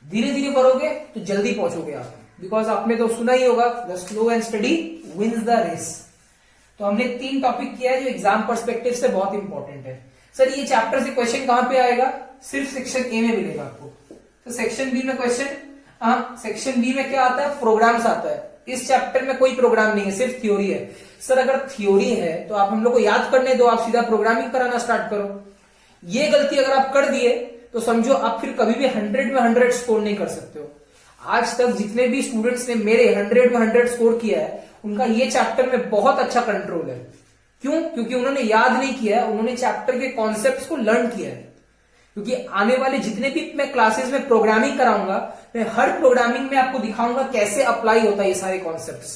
धीरे धीरे बढ़ोगे तो जल्दी पहुंचोगे आप, बिकॉज आपने तो सुना ही होगा the slow and steady wins the race. तो हमने 3 टॉपिक किया है जो एग्जाम पर्सपेक्टिव से बहुत इंपॉर्टेंट है। सर ये चैप्टर से क्वेश्चन कहां पे आएगा? सिर्फ सेक्शन ए में मिलेगा आपको। तो सेक्शन बी में क्वेश्चन, हाँ सेक्शन बी में क्या आता है? प्रोग्राम्स आता है। इस चैप्टर में कोई प्रोग्राम नहीं है, सिर्फ थ्योरी है। सर अगर थ्योरी है तो आप हम लोग को याद करने दो, आप सीधा प्रोग्रामिंग कराना स्टार्ट करो। ये गलती अगर आप कर दिए तो समझो आप फिर कभी भी 100 में 100 स्कोर नहीं कर सकते हो। आज तक जितने भी स्टूडेंट्स ने मेरे 100 में 100 स्कोर किया है, उनका ये चैप्टर में बहुत अच्छा कंट्रोल है। क्यों? क्योंकि उन्होंने याद नहीं किया है, उन्होंने चैप्टर के कॉन्सेप्ट्स को लर्न किया है। क्योंकि आने वाले जितने भी मैं क्लासेस में प्रोग्रामिंग कराऊंगा, मैं हर प्रोग्रामिंग में आपको दिखाऊंगा कैसे अप्लाई होता है ये सारे कॉन्सेप्ट्स।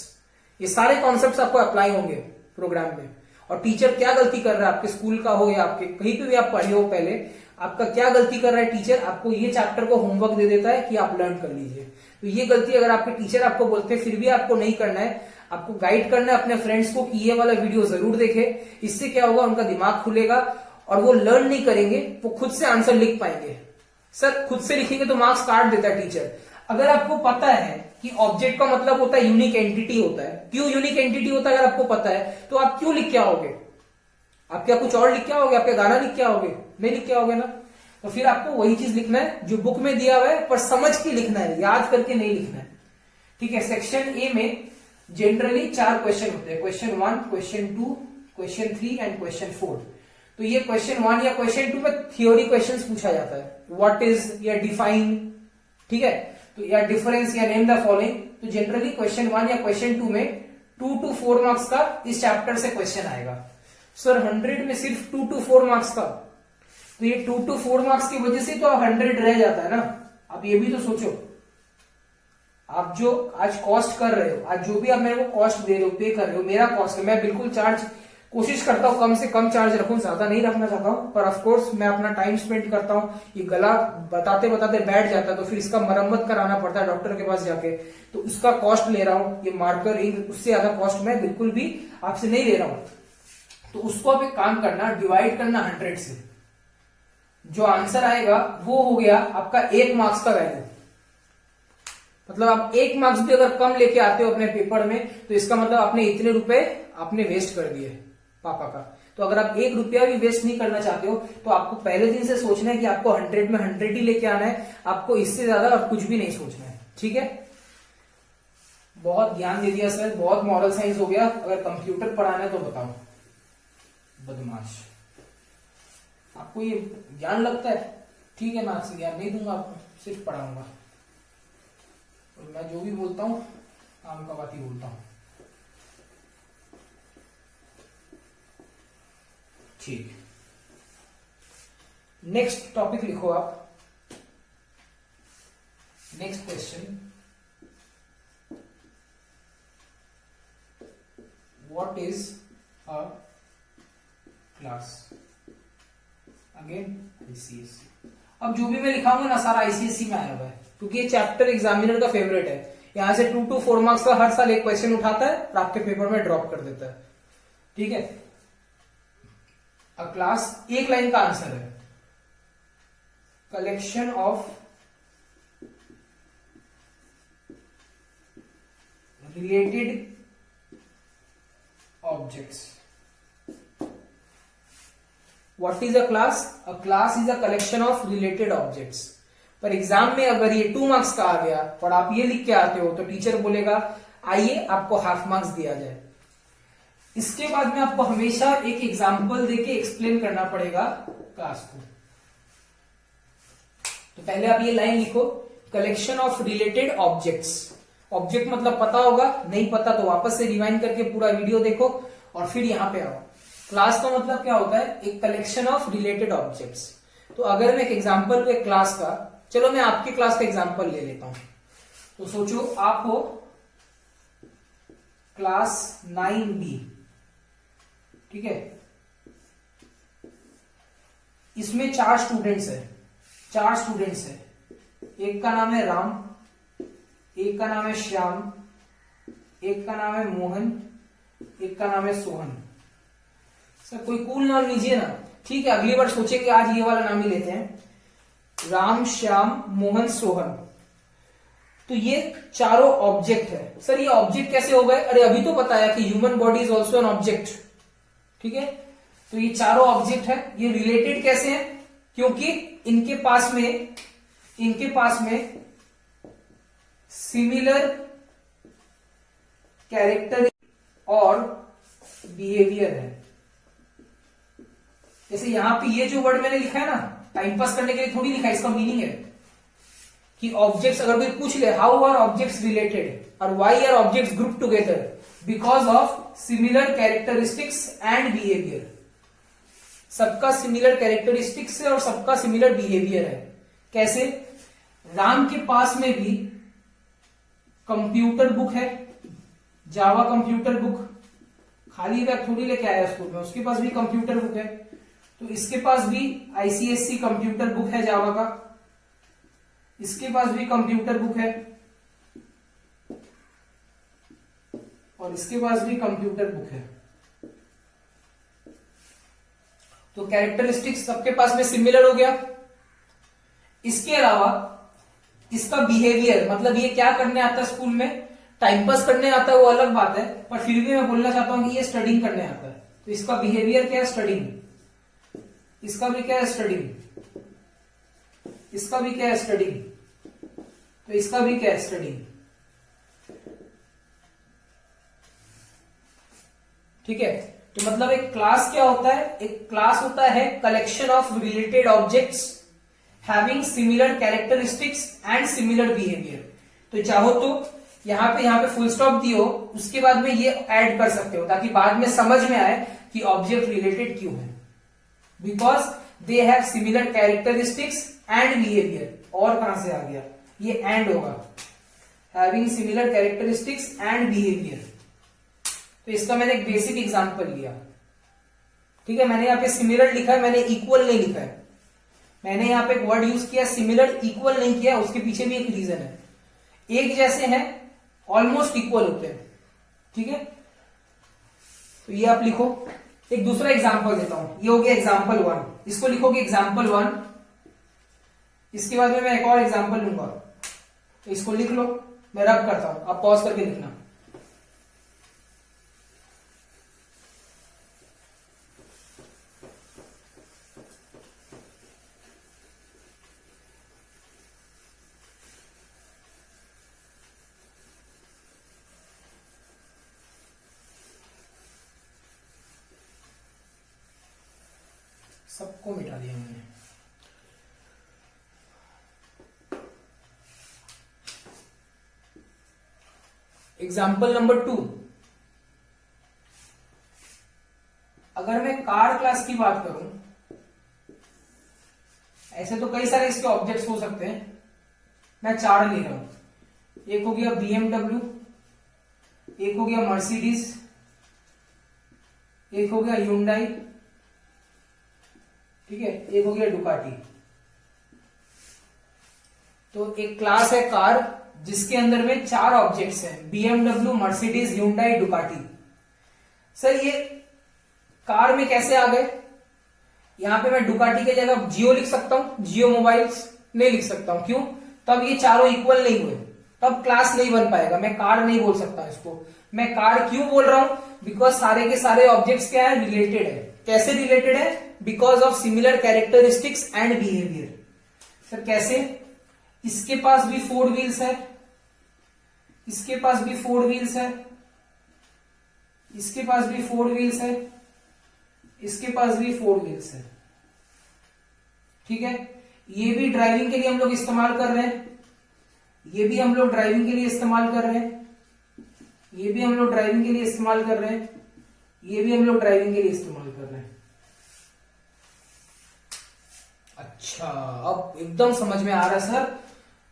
ये सारे कॉन्सेप्ट्स आपको अप्लाई होंगे प्रोग्राम में। और टीचर क्या गलती कर रहा है, आपके स्कूल का हो या आपके कहीं पे भी आप पढ़े हो पहले, आपका क्या गलती कर रहा है टीचर, आपको ये चैप्टर को होमवर्क दे देता है कि आप लर्न कर लीजिए। तो ये गलती अगर आपके टीचर आपको बोलते हैं फिर भी आपको नहीं करना है, आपको गाइड करना है अपने फ्रेंड्स को कि ये वाला वीडियो जरूर देखे। इससे क्या होगा, उनका दिमाग खुलेगा और वो लर्न नहीं करेंगे, वो खुद से आंसर लिख पाएंगे। सर खुद से लिखेंगे तो मार्क्स काट देता है टीचर। अगर आपको पता है कि ऑब्जेक्ट का मतलब होता है यूनिक एंटिटी होता है, क्यों यूनिक एंटिटी होता है अगर आपको पता है, तो आप क्यों लिख के आओगे? आप क्या कुछ और लिख के आओगे? आप क्या गाना लिख के आओगे? नहीं लिख के आओगे ना। तो फिर आपको वही चीज लिखना है जो बुक में दिया हुआ है, पर समझ के लिखना है, याद करके नहीं लिखना है। ठीक है। सेक्शन ए में जनरली 4 क्वेश्चन होते हैं, question 1, question 2, question 3 and question 4। तो ये क्वेश्चन 1 या क्वेश्चन 2 में थ्योरी क्वेश्चंस पूछा जाता है, व्हाट इज या डिफाइन, ठीक है, तो या डिफरेंस या नेम द फॉलोइंग। तो जनरली क्वेश्चन 1 या क्वेश्चन 2 में 2 to 4 मार्क्स का इस चैप्टर से क्वेश्चन आएगा। सर 100 में सिर्फ 2 to 4 मार्क्स का, तो ये 2 to 4 मार्क्स की वजह से तो 100 रह जाता है ना। आप ये भी तो सोचो, आप जो आज कॉस्ट कर रहे हो, आज जो भी आप मेरे को कॉस्ट दे रहे हो, पे कर रहे हो, मेरा कॉस्ट है, मैं बिल्कुल चार्ज कोशिश करता हूं कम से कम चार्ज रखूं, ज्यादा नहीं रखना चाहता हूं, पर ऑफ कोर्स मैं अपना टाइम स्पेंड करता हूं। ये गला बताते बताते बैठ जाता है तो फिर इसका मरम्मत कराना पड़ता है डॉक्टर के पास जाके, तो उसका कॉस्ट ले रहा हूं। ये मार्कर इंक, उससे ज्यादा कॉस्ट मैं बिल्कुल भी आपसे नहीं ले रहा हूं। तो उसको आप एक काम करना, डिवाइड करना 100 से, जो आंसर आएगा वो हो गया आपका 1 मार्क्स का वैल्यू। मतलब आप 1 मार्क्स भी अगर कम लेके आते हो अपने पेपर में, तो इसका मतलब आपने इतने रुपए आपने वेस्ट कर दिए पापा का। तो अगर आप 1 रुपया भी वेस्ट नहीं करना चाहते हो, तो आपको पहले दिन से सोचना है कि आपको 100 में 100 ही लेके आना है, आपको इससे ज्यादा और कुछ भी नहीं सोचना है। ठीक है। बहुत ज्ञान दे दिया सर, बहुत मॉरल साइंस हो गया। अगर कंप्यूटर पढ़ाना है तो बताओ, बदमाश। आपको ये ज्ञान लगता है? ठीक है, मैं आपसे ज्ञान नहीं दूंगा आपको, सिर्फ पढ़ाऊंगा। और मैं जो भी बोलता हूं काम का बात ही बोलता हूं। ठीक, नेक्स्ट टॉपिक लिखो आप। Next question, what is a class? Again ICSC. अब जो भी मैं लिखाऊंगा ना सारा आईसीएससी में आया हुआ है, क्योंकि ये चैप्टर एग्जामिनर का फेवरेट है। यहां से 2 to 4 मार्क्स का हर साल एक क्वेश्चन उठाता है और आपके पेपर में ड्रॉप कर देता है। ठीक है। क्लास एक लाइन का आंसर है, collection of related objects. What is a class? A class is a collection of related objects. पर एग्जाम में अगर ये 2 मार्क्स का आ गया और आप ये लिख के आते हो, तो टीचर बोलेगा आइए आपको हाफ मार्क्स दिया जाए। इसके बाद में आपको हमेशा एक एग्जाम्पल देके एक्सप्लेन करना पड़ेगा क्लास को। तो पहले आप ये लाइन लिखो, collection of related objects. Object मतलब पता होगा, नहीं पता तो वापस से रिवाइंड करके पूरा वीडियो देखो और फिर यहां पे आओ। क्लास का मतलब क्या होता है? एक कलेक्शन ऑफ रिलेटेड ऑब्जेक्ट्स। तो अगर मैं एक एग्जाम्पल एक क्लास का, चलो मैं आपकी क्लास का एग्जाम्पल ले लेता हूं। तो सोचो आप हो क्लास 9B, ठीक है। इसमें 4 स्टूडेंट्स है, 4 स्टूडेंट्स है। एक का नाम है राम, एक का नाम है श्याम, एक का नाम है मोहन, एक का नाम है सोहन। सर कोई कूल नाम लीजिए ना। ठीक है, अगली बार सोचेंगे, आज ये वाला नाम ही लेते हैं, राम, श्याम, मोहन, सोहन। तो ये चारों ऑब्जेक्ट है। सर ये ऑब्जेक्ट कैसे हो गए? अरे अभी तो बताया कि human body is also an object. ठीक है, तो ये चारों ऑब्जेक्ट है। ये रिलेटेड कैसे हैं? क्योंकि इनके पास में सिमिलर कैरेक्टर और बिहेवियर है। जैसे यहां पे ये जो वर्ड मैंने लिखा है ना, टाइम पास करने के लिए थोड़ी लिखा है, इसका मीनिंग है कि ऑब्जेक्ट्स, अगर कोई पूछ ले हाउ आर ऑब्जेक्ट्स रिलेटेड और why are objects group together, because of similar characteristics and behaviour. सबका सिमिलर कैरेक्टरिस्टिक्स है और सबका सिमिलर बिहेवियर है। कैसे? राम के पास में भी कंप्यूटर बुक है, जावा कंप्यूटर बुक, खाली बैग थोड़ी लेके आया स्कूल में, उसके पास भी कंप्यूटर बुक है। तो इसके पास भी आईसीएससी कंप्यूटर बुक है जावा का, इसके पास भी कंप्यूटर बुक है और इसके पास भी कंप्यूटर बुक है। तो कैरेक्टरिस्टिक्स सबके पास में सिमिलर हो गया। इसके अलावा इसका बिहेवियर, मतलब ये क्या करने आता है स्कूल में, टाइम पास करने आता है वो अलग बात है, पर फिर भी मैं बोलना चाहता हूं कि ये स्टडिंग करने आता है। तो इसका बिहेवियर क्या है? स्टडिंग। इसका भी क्या है? स्टडिंग। इसका भी क्या है? स्टडिंग। तो इसका भी क्या है? स्टडिंग। ठीक है। तो मतलब एक क्लास क्या होता है? एक क्लास होता है collection of related objects having similar characteristics and similar behaviour. तो चाहो तो यहां पे फुल स्टॉप दियो, उसके बाद में ये ऐड कर सकते हो ताकि बाद में समझ में आए कि ऑब्जेक्ट रिलेटेड क्यों है। Because they have similar characteristics and behaviour. और कहां से आ गया? ये एंड होगा, having similar characteristics and behaviour. तो इसका मैंने एक बेसिक एग्जांपल लिया। ठीक है, मैंने यहां पे सिमिलर लिखा है, मैंने इक्वल नहीं लिखा है। मैंने यहां पे एक वर्ड यूज किया सिमिलर, इक्वल नहीं किया। उसके पीछे भी एक रीजन है। एक जैसे हैं, ऑलमोस्ट इक्वल होते हैं। ठीक है, तो ये आप लिखो। एक दूसरा एग्जांपल देता हूं, ये हो गया एग्जांपल 1। इसको लिखोगे एग्जांपल 1। इसके बाद में मैं एक और एग्जांपल लूंगा, तो इसको लिख लो। मैं रब करता हूं, आप पॉज करके लिखना। सबको मिटा दिया मैंने। Example number 2। अगर मैं कार क्लास की बात करूं, ऐसे तो कई सारे इसके ऑब्जेक्ट्स हो सकते हैं, मैं 4 ले रहा हूं। एक हो गया बीएमडब्ल्यू, एक हो गया मर्सिडीज, एक हो गया ह्यूंडई, ठीक है, एक हो गया डुकाटी। तो एक क्लास है कार जिसके अंदर में 4 ऑब्जेक्ट्स हैं, BMW, Mercedes, Hyundai, Ducati. Sir ये कार में कैसे आ गए? यहां पे मैं डुकाटी की जगह जियो लिख सकता हूं, जियो मोबाइल्स नहीं लिख सकता हूं। क्यों? तब ये चारों इक्वल नहीं हुए, तब क्लास नहीं बन पाएगा, मैं कार नहीं बोल सकता इसको। मैं कार क्यों बोल रहा हूं? बिकॉज सारे के सारे ऑब्जेक्ट्स क्या है? रिलेटेड है। कैसे रिलेटेड है? Because of similar characteristics and behaviour. Sir कैसे? इसके पास भी 4 व्हील्स है, इसके पास भी 4 व्हील्स है, इसके पास भी 4 व्हील्स है, इसके पास भी 4 व्हील्स है। ठीक है, ये भी ड्राइविंग के लिए हम लोग इस्तेमाल कर रहे हैं, ये भी हम लोग ड्राइविंग के लिए इस्तेमाल कर रहे हैं, ये भी हम लोग ड्राइविंग के लिए इस्तेमाल कर रहे हैं, ये भी हम लोग ड्राइविंग के लिए इस्तेमाल कर रहे हैं। अच्छा, अब एकदम समझ में आ रहा है सर,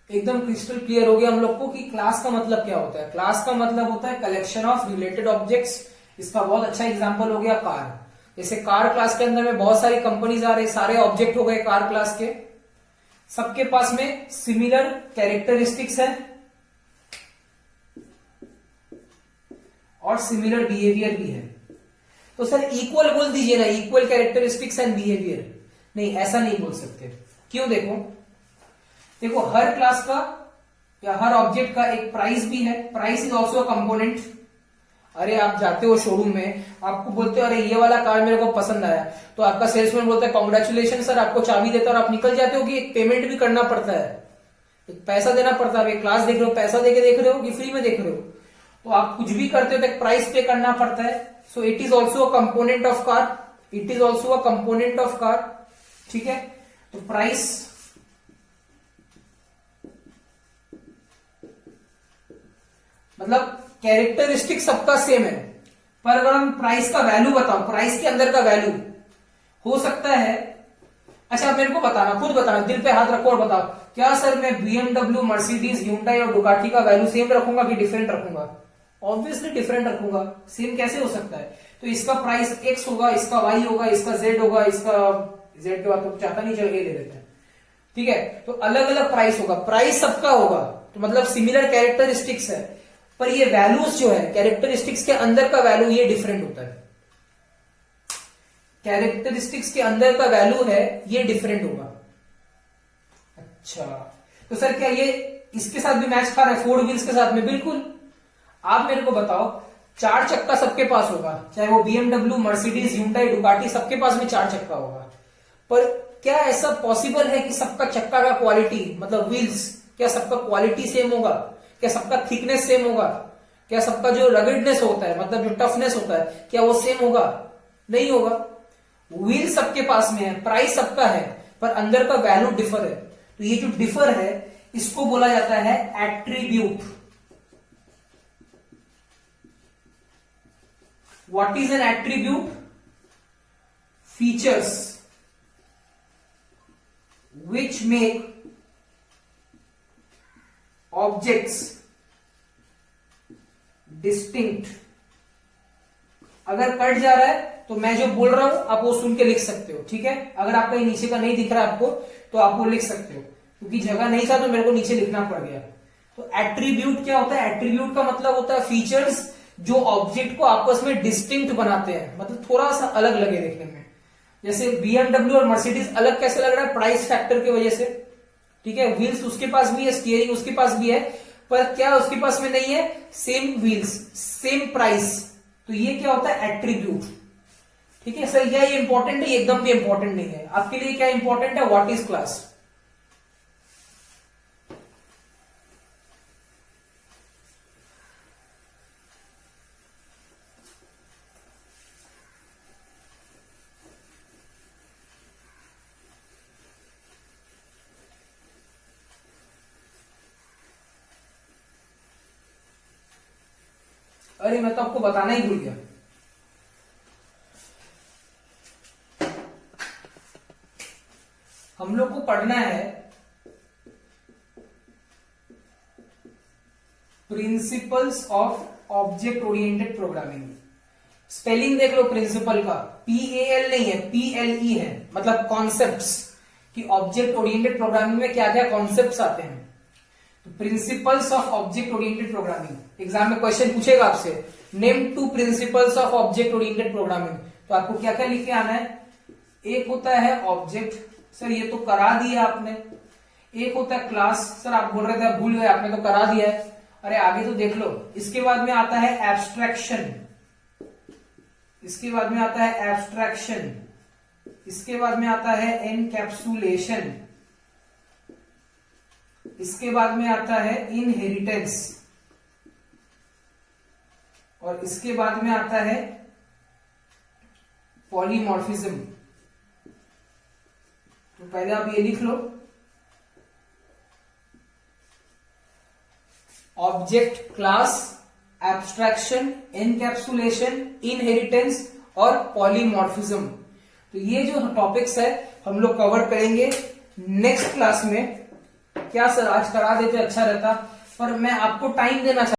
एकदम क्रिस्टल क्लियर हो गया हम लोग को कि क्लास का मतलब क्या होता है। क्लास का मतलब होता है कलेक्शन ऑफ रिलेटेड ऑब्जेक्ट्स। इसका बहुत अच्छा एग्जांपल हो गया कार। जैसे कार क्लास के अंदर में बहुत सारी कंपनीज आ रही, सारे ऑब्जेक्ट हो गए कार क्लास के, सबके पास में सिमिलर कैरेक्टरिस्टिक्स है और सिमिलर बिहेवियर भी है। तो सर इक्वल बोल दीजिए ना, इक्वल कैरेक्टरिस्टिक्स एंड बिहेवियर। नहीं, ऐसा नहीं बोल सकते। क्यों? देखो हर क्लास का या हर ऑब्जेक्ट का एक प्राइस भी है। Price is also a component. अरे आप जाते हो शोरूम में, आपको बोलते हो अरे ये वाला कार मेरे को पसंद आया, तो आपका सेल्समैन बोलता है कॉन्ग्रेचुलेशन सर, आपको चाबी देता है और आप निकल जाते हो कि एक पेमेंट भी करना पड़ता है, एक पैसा देना पड़ता है। एक क्लास देख रहे हो, पैसा देके देख रहे हो कि फ्री में देख रहे हो? तो आप कुछ भी करते हो तो एक प्राइस पे करना पड़ता है। So it is also a component of car, it is also a component of car. ठीक है, तो प्राइस मतलब कैरेक्टरिस्टिक सबका सेम है, पर अगर हम प्राइस का वैल्यू बताओ, प्राइस के अंदर का वैल्यू हो सकता है। अच्छा मेरे को बताना, खुद बताना, दिल पे हाथ रखो और बताओ, क्या सर मैं BMW, मर्सिडीज, ह्यूंडई और डुकाटी का वैल्यू सेम रखूंगा कि डिफरेंट रखूंगा? ऑब्वियसली डिफरेंट रखूंगा, सेम कैसे हो सकता है? तो इसका प्राइस X होगा, इसका Y होगा, इसका Z होगा, इसका Z के बाद तो चाहता नहीं, चल A ले लेते हैं, ठीक है। तो अलग अलग प्राइस होगा, प्राइस सबका होगा, तो मतलब सिमिलर कैरेक्टरिस्टिक्स है, पर ये वैल्यूज जो है कैरेक्टरिस्टिक्स के अंदर का वैल्यू ये डिफरेंट होता है। कैरेक्टरिस्टिक्स के अंदर का वैल्यू है ये डिफरेंट होगा। अच्छा तो सर क्या ये इसके साथ भी मैच खा रहा है, 4 व्हील्स के साथ में? बिल्कुल। आप मेरे को बताओ, 4 चक्का सबके पास होगा, चाहे वो BMW, मर्सिडीज, ह्यूंडई, डुकाटी, सबके पास में 4 चक्का होगा, पर क्या ऐसा पॉसिबल है कि सबका चक्का का क्वालिटी, मतलब व्हील्स, क्या सबका क्वालिटी सेम होगा? क्या सबका थिकनेस सेम होगा? क्या सबका जो रगड़नेस होता है, मतलब जो टफनेस होता है, क्या वो सेम होगा? नहीं होगा। व्हील सबके पास में है, प्राइस सबका है, पर अंदर का वैल्यू डिफर है। तो ये जो डिफर है इसको बोला जाता है attribute. What is an attribute? Features which make objects distinct। अगर कट जा रहा है तो मैं जो बोल रहा हूं आप वो सुन के लिख सकते हो, ठीक है। अगर आपका ये नीचे का नहीं दिख रहा आपको तो आप वो लिख सकते हो, क्योंकि जगह नहीं था तो मेरे को नीचे लिखना पड़ गया। तो एट्रीब्यूट क्या होता है? एट्रीब्यूट का मतलब होता है फीचर्स जो ऑब्जेक्ट को आपस में डिस्टिंक्ट बनाते हैं, मतलब थोड़ा सा अलग लगे देखने में। जैसे BMW और मर्सिडीज अलग कैसे लग रहा है? प्राइस फैक्टर की वजह से, ठीक है। व्हील्स उसके पास भी है, स्टीयरिंग उसके पास भी है, पर क्या उसके पास में नहीं है? Same wheels, same price. तो ये क्या होता है? एट्रीब्यूट, ठीक है। सर क्या ये इंपॉर्टेंट है? एकदम भी इंपॉर्टेंट नहीं है। आपके लिए क्या इंपॉर्टेंट है? What is class. अरे मैं तो आपको बताना ही भूल गया, हम लोग को पढ़ना है principles of object oriented programming. Spelling देख लो प्रिंसिपल का, PAL नहीं है, PLE है, मतलब कॉन्सेप्ट्स, कि ऑब्जेक्ट ओरिएंटेड प्रोग्रामिंग में क्या क्या कॉन्सेप्ट्स आते हैं। तो principles of object oriented programming, exam में क्वेश्चन पूछेगा आपसे, name 2 principles of object oriented programming. तो आपको क्या क्या लिख के आना है? एक होता है ऑब्जेक्ट, सर ये तो करा दिया आपने। एक होता है क्लास, सर आप बोल रहे थे भूल गए, आपने तो करा दिया है। अरे आगे तो देख लो। इसके बाद में आता है एब्स्ट्रैक्शन, इसके बाद में आता है एब्स्ट्रैक्शन, इसके बाद में आता है एनकैप्सुलेशन, इसके बाद में आता है इनहेरिटेंस, और इसके बाद में आता है पॉलीमॉर्फिज्म। तो पहले आप ये लिख लो, object, class, abstraction, encapsulation, inheritance और पॉलीमॉर्फिज्म। तो ये जो टॉपिक्स है हम लोग कवर करेंगे नेक्स्ट क्लास में। क्या सर आज करा देते अच्छा रहता, पर मैं आपको टाइम देना चाहता